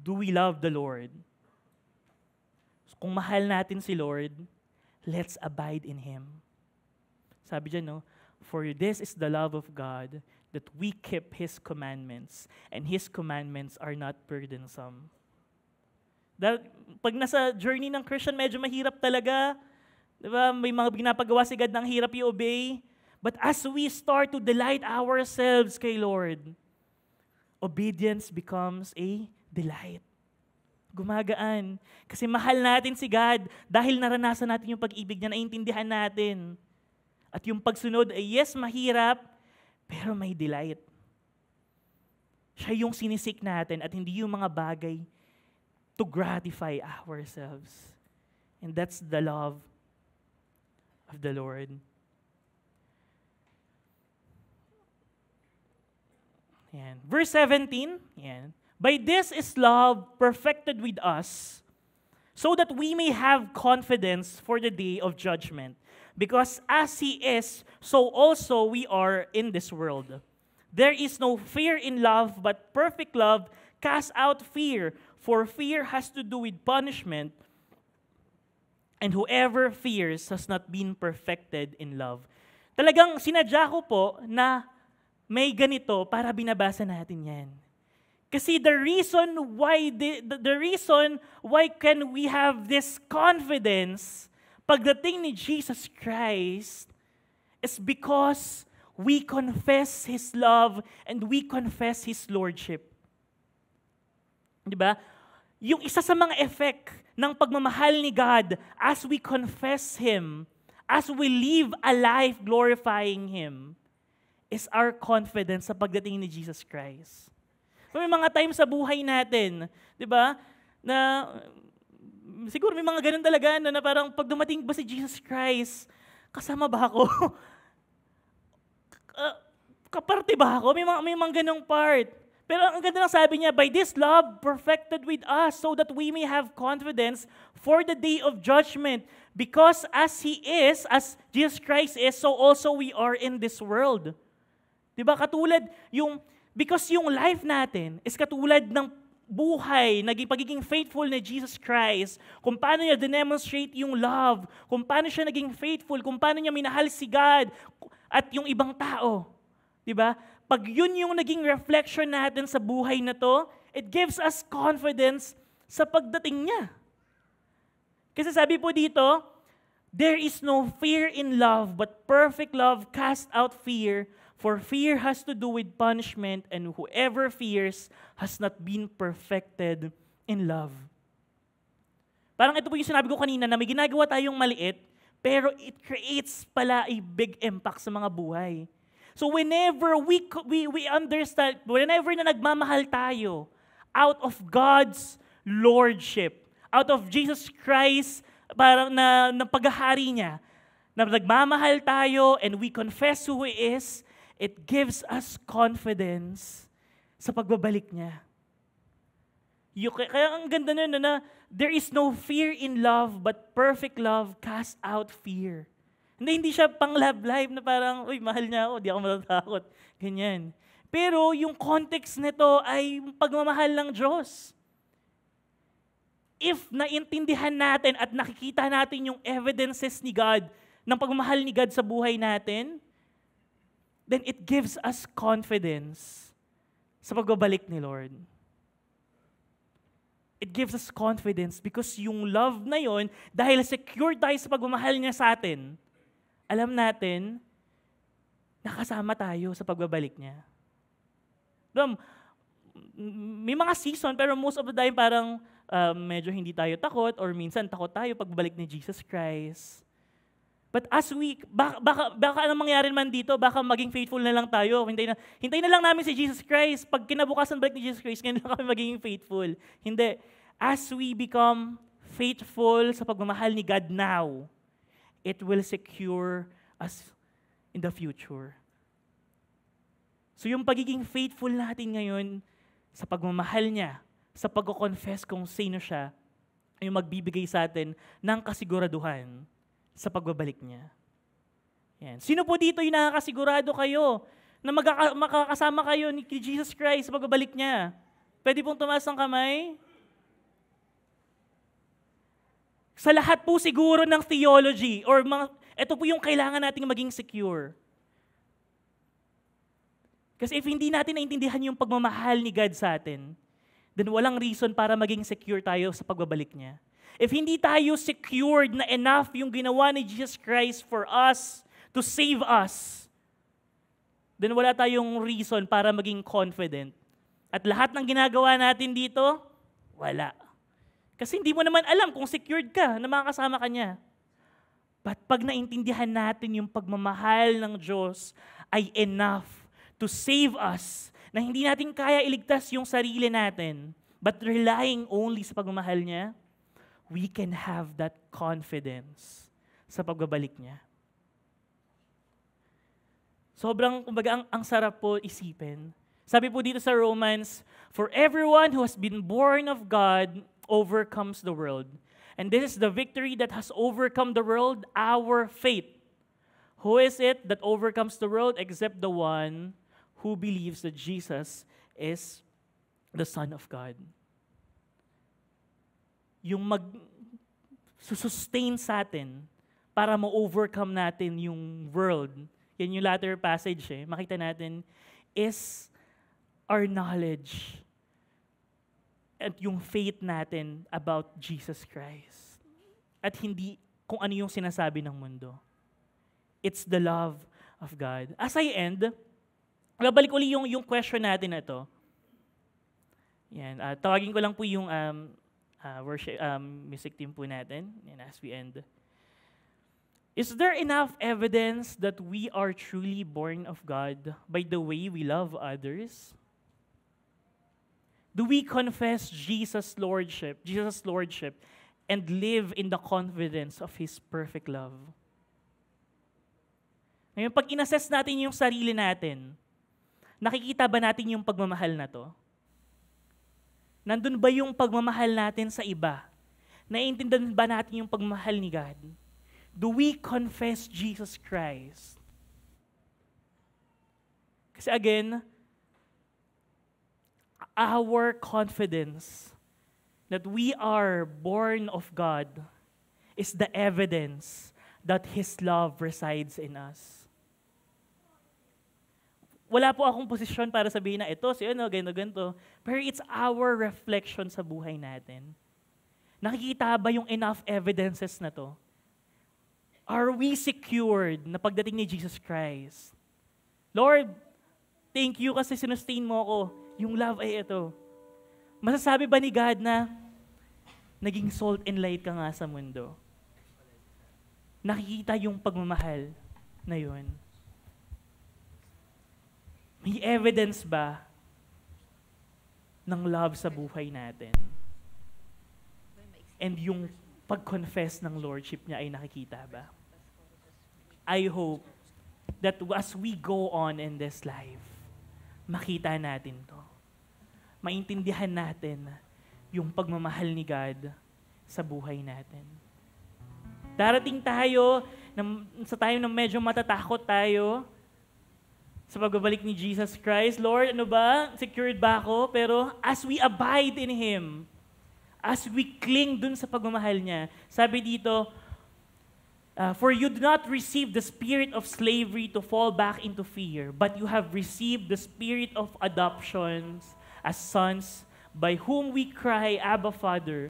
Do we love the Lord? Kung mahal natin si Lord, let's abide in Him. Sabi dyan, no? For this is the love of God, that we keep His commandments, and His commandments are not burdensome. Pag nasa journey ng Christian, medyo mahirap talaga. Diba? May mga ginapagawa si God ng hirap i-obey. But as we start to delight ourselves kay Lord, obedience becomes a delight. Gumagaan. Kasi mahal natin si God dahil naranasan natin yung pag-ibig niya, naiintindihan natin. At yung pagsunod ay yes, mahirap, pero may delight. Siya yung sinisik natin at hindi yung mga bagay to gratify ourselves. And that's the love of the Lord. Yan. Verse 17, yan. By this is love perfected with us, so that we may have confidence for the day of judgment. Because as He is, so also we are in this world. There is no fear in love, but perfect love casts out fear, for fear has to do with punishment, and whoever fears has not been perfected in love. Talagang sinadya ko po na may ganito para binabasa natin yan. Kasi the reason why can we have this confidence pagdating ni Jesus Christ is because we confess His love and we confess His Lordship. Di ba? Yung isa sa mga effect ng pagmamahal ni God as we confess Him, as we live a life glorifying Him, is our confidence sa pagdating ni Jesus Christ. So may mga times sa buhay natin, di ba, na siguro may mga ganun talaga na parang pag dumating ba si Jesus Christ, kasama ba ako? Kaparte ba ako? May mga ganung part. Pero ang ganda ng sabi niya, by this love perfected with us, so that we may have confidence for the day of judgment. Because as He is, as Jesus Christ is, so also we are in this world. Diba? Katulad because yung life natin is katulad ng buhay, pagiging faithful ni Jesus Christ, kung paano niya demonstrate yung love, kung paano siya naging faithful, kung paano niya minahal si God at yung ibang tao. Diba? Pag yun yung naging reflection natin sa buhay na to, it gives us confidence sa pagdating niya. Kasi sabi po dito, there is no fear in love, but perfect love casts out fear, for fear has to do with punishment, and whoever fears has not been perfected in love. Parang ito po yung sinabi ko kanina na may ginagawa tayong maliit, pero it creates pala a big impact sa mga buhay. So whenever we understand, whenever na nagmamahal tayo out of God's Lordship, out of Jesus Christ, parang na paghahari niya, na nagmamahal tayo and we confess who He is, it gives us confidence sa pagbabalik niya. Kaya ang ganda nun na there is no fear in love, but perfect love casts out fear. Hindi siya pang love life na parang, uy, mahal niya ako, di ako matatakot. Ganyan. Pero yung context nito ay pagmamahal ng Diyos. If naintindihan natin at nakikita natin yung evidences ni God, ng pagmamahal ni God sa buhay natin, then it gives us confidence sa pagbabalik ni Lord. It gives us confidence because yung love na yon, dahil secure tayo sa pagmamahal niya sa atin, alam natin, nakasama tayo sa pagbabalik niya. May mga season, pero most of the time parang medyo hindi tayo takot or minsan takot tayo pagbabalik ni Jesus Christ. But as baka anong mangyari man dito, baka maging faithful na lang tayo. Hintayin na lang namin si Jesus Christ. Pag kinabukasan balik ni Jesus Christ, ngayon lang kami magiging faithful. Hindi. As we become faithful sa pagmamahal ni God now, it will secure us in the future. So yung pagiging faithful natin ngayon sa pagmamahal niya, sa pag-confess kung sino siya, ay magbibigay sa atin ng kasiguraduhan sa pagbabalik niya. Yan. Sino po dito yung nakakasigurado kayo na makakasama kayo ni Jesus Christ sa pagbabalik niya? Pwede pong tumaas ng kamay? Sa lahat po siguro ng theology or ito po yung kailangan nating maging secure. Kasi if hindi natin naintindihan yung pagmamahal ni God sa atin, then walang reason para maging secure tayo sa pagbabalik niya. If hindi tayo secured na enough yung ginawa ni Jesus Christ for us to save us, then wala tayong reason para maging confident. At lahat ng ginagawa natin dito, wala. Kasi hindi mo naman alam kung secured ka na makakasama ka niya. But pag naintindihan natin yung pagmamahal ng Diyos ay enough to save us, na hindi natin kaya iligtas yung sarili natin, but relying only sa pagmamahal niya, we can have that confidence sa pagbabalik niya. Sobrang, kumbaga, ang sarap po isipin. Sabi po dito sa Romans, "For everyone who has been born of God overcomes the world. And this is the victory that has overcome the world, our faith. Who is it that overcomes the world except the one who believes that Jesus is the Son of God?" Yung sustain sa atin para ma-overcome natin yung world. Yan yung latter passage makita natin is our knowledge at yung faith natin about Jesus Christ. At hindi kung ano yung sinasabi ng mundo. It's the love of God. As I end, babalik uli yung question natin na ito. Yan, tawagin ko lang po yung worship music team po natin and as we end. Is there enough evidence that we are truly born of God by the way we love others? Do we confess Jesus' lordship, and live in the confidence of His perfect love? Ngayon, pag inassess natin yung sarili natin, nakikita ba natin yung pagmamahal na to? Nandun ba yung pagmamahal natin sa iba? Naiintindihan ba natin yung pagmamahal ni God? Do we confess Jesus Christ? Kasi again, our confidence that we are born of God is the evidence that His love resides in us. Wala po akong posisyon para sabihin na ito, ganito. Pero it's our reflection sa buhay natin. Nakikita ba yung enough evidences na to? Are we secured na pagdating ni Jesus Christ? Lord, thank you kasi sinustain mo ako. Yung love ay ito. Masasabi ba ni God na naging salt and light ka nga sa mundo? Nakikita yung pagmamahal na yun. May evidence ba ng love sa buhay natin? And yung pag-confess ng Lordship niya ay nakikita ba? I hope that as we go on in this life, makita natin to. Maintindihan natin yung pagmamahal ni God sa buhay natin. Darating tayo sa time na medyo matatakot tayo sa pagbabalik ni Jesus Christ. Lord, ano ba? Secured ba ako? Pero as we abide in Him, as we cling dun sa pagmamahal niya, sabi dito, "For you do not receive the spirit of slavery to fall back into fear, but you have received the spirit of adoption as sons, by whom we cry, Abba, Father.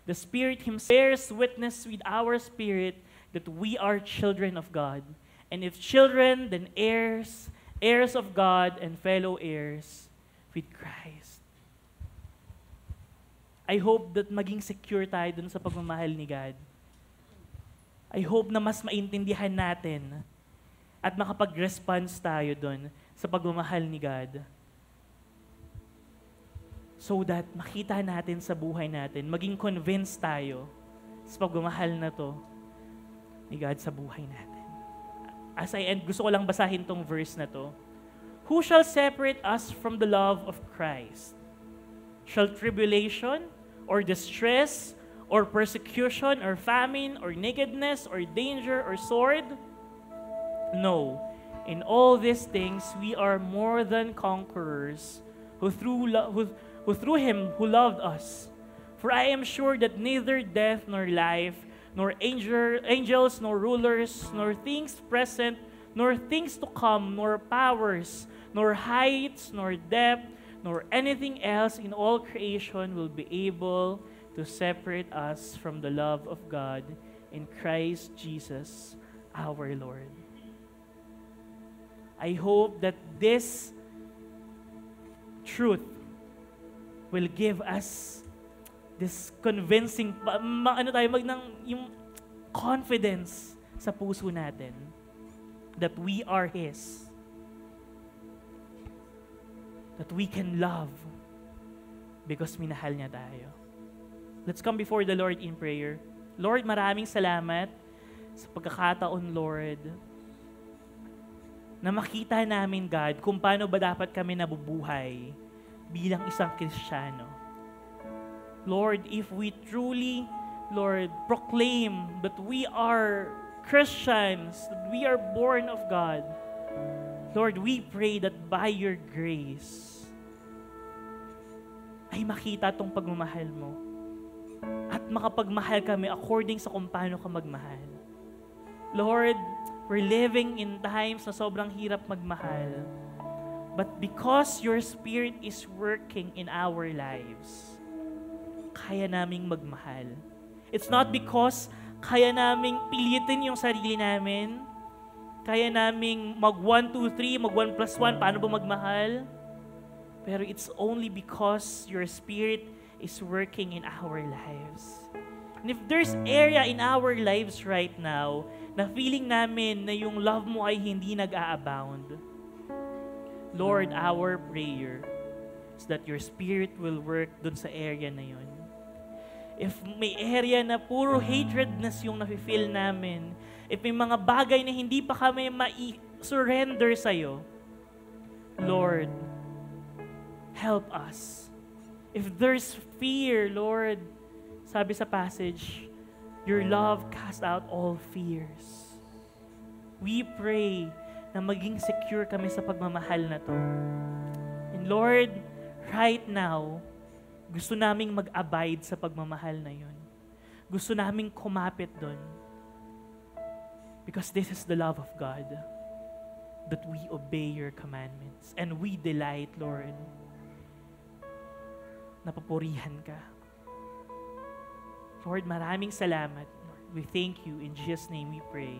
The Spirit Himself bears witness with our spirit that we are children of God. And if children, then heirs, heirs of God and fellow heirs with Christ." I hope that maging secure tayo dun sa pagmamahal ni God. I hope na mas maintindihan natin at makapag-response tayo dun sa pagmamahal ni God. So that makita natin sa buhay natin, maging convinced tayo sa pagmamahal na to ni God sa buhay natin. As I end, gusto ko lang basahin tong verse na to. "Who shall separate us from the love of Christ? Shall tribulation, or distress, or persecution, or famine, or nakedness, or danger, or sword? No, in all these things we are more than conquerors who through Him who loved us. For I am sure that neither death nor life, nor angels, nor rulers, nor things present, nor things to come, nor powers, nor heights, nor depth, nor anything else in all creation will be able to separate us from the love of God in Christ Jesus our Lord." I hope that this truth will give us this convincing, yung confidence sa puso natin that we are His. that we can love because minahal niya tayo. Let's come before the Lord in prayer. Lord, maraming salamat sa pagkakataon, Lord, na makita namin, God, kung paano ba dapat kami nabubuhay bilang isang Kristiyano. Lord, if we truly, Lord, proclaim that we are Christians, that we are born of God, Lord, we pray that by your grace, ay makita tong pagmamahal mo at makapagmahal kami according sa kung paano ka magmahal. Lord, we're living in times na sobrang hirap magmahal. But because your Spirit is working in our lives, kaya naming magmahal. It's not because kaya naming pilitin yung sarili namin, kaya naming mag 1, 2, 3, mag 1 plus 1, paano ba magmahal? Pero it's only because your Spirit is working in our lives. And if there's area in our lives right now na feeling namin na yung love mo ay hindi nag-a-abound, Lord, our prayer is that your Spirit will work dun sa area na yun. If may area na puro hatredness yung nafe-feel namin, if may mga bagay na hindi pa kami ma-surrender sa'yo, Lord, help us. If there's fear, Lord, sabi sa passage, your love cast out all fears. We pray na maging secure kami sa pagmamahal na to. And Lord, right now, gusto naming mag-abide sa pagmamahal na yun. Gusto naming kumapit dun. Because this is the love of God, that we obey your commandments. And we delight, Lord, napapurihan ka. Lord, maraming salamat. We thank you. In Jesus' name we pray.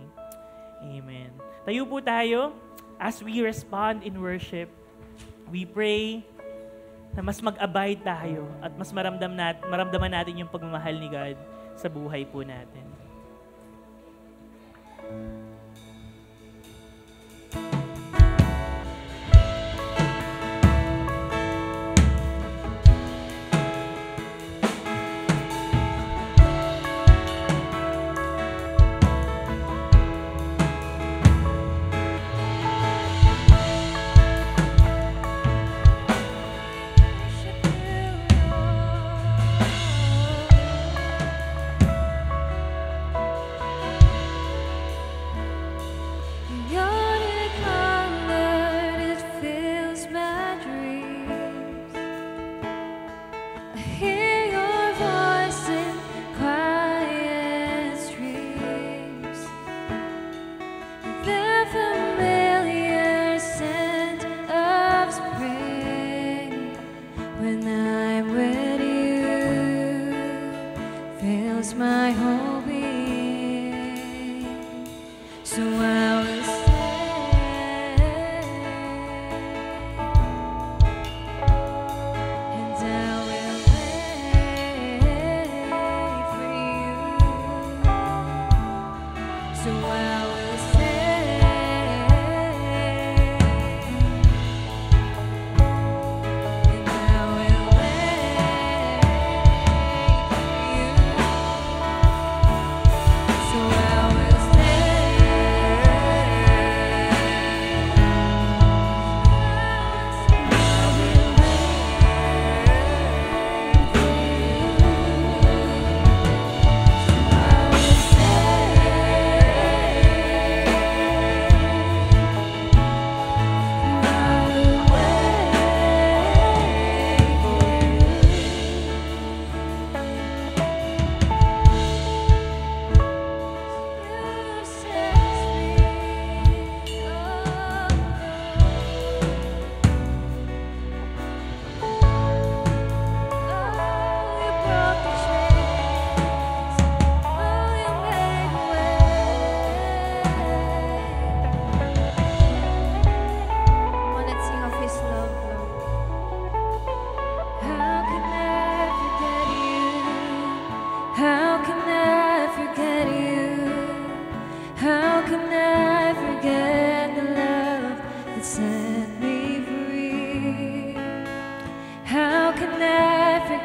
Amen. Tayo po tayo as we respond in worship. We pray na mas mag-abide tayo at mas maramdaman natin yung pagmamahal ni God sa buhay po natin.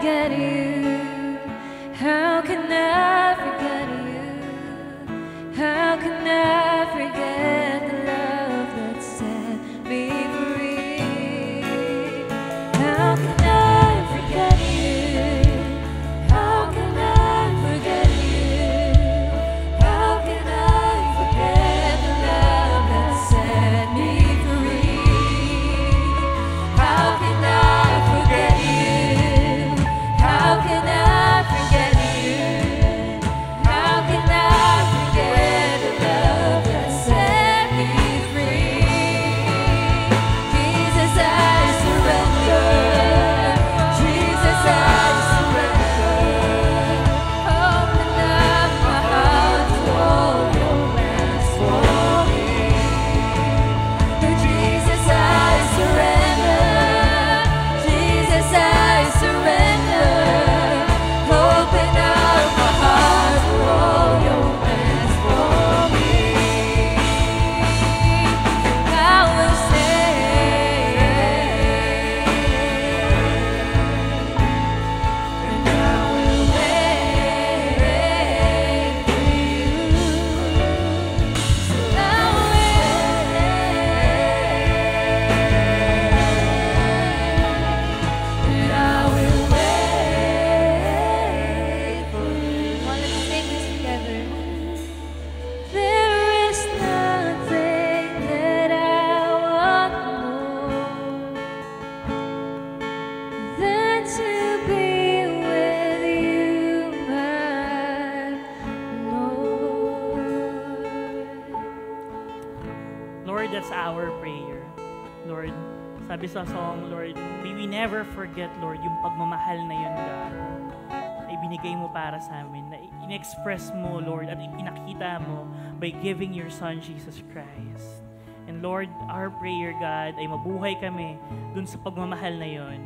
forget you? How can I forget you? How can I forget the love that set me free? How can I forget you? How can I forget you? How can I forget the love that set me free? How can I forget you? How can I forget you? How can I forget the love that set me free? Jesus, I surrender. Jesus, I surrender. Open up my heart to all your plans for me. Jesus, I surrender. Jesus, I surrender. Open up my heart to all your plans for me. I will stay, and I will wait for you. So I will wait for you. Well, let's sing this together. There is nothing that I want more than to be with you, my Lord. Lord, that's our prayer. Lord, sabi sa song, Lord, may we never forget, Lord, yung pagmamahal na yun, God, na ibinigay mo para sa amin, na in-express mo, Lord, at ipinakita mo by giving your Son, Jesus Christ. And Lord, our prayer, God, ay mabuhay kami dun sa pagmamahal na yun.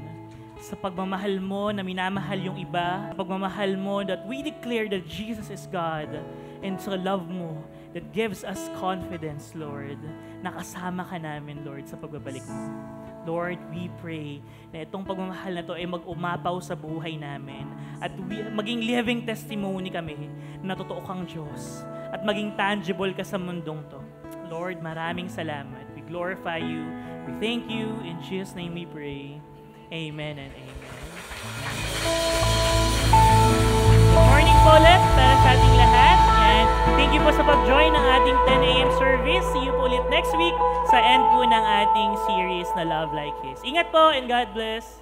Sa pagmamahal mo na minamahal yung iba, sa pagmamahal mo that we declare that Jesus is God, and sa love mo that gives us confidence, Lord, na kasama ka namin, Lord, sa pagbabalik mo. Lord, we pray na itong pagmamahal na to ay mag-umapaw sa buhay namin at maging living testimony kami na totoo kang Diyos at maging tangible ka sa mundong to. Lord, maraming salamat. We glorify you. We thank you. In Jesus' name we pray. Amen and amen. Good morning po ulit para sa ating lahat. And thank you po sa pag-join ng ating 10 a.m. service. See you po ulit next week sa end po ng ating series na Love Like His. Ingat po and God bless.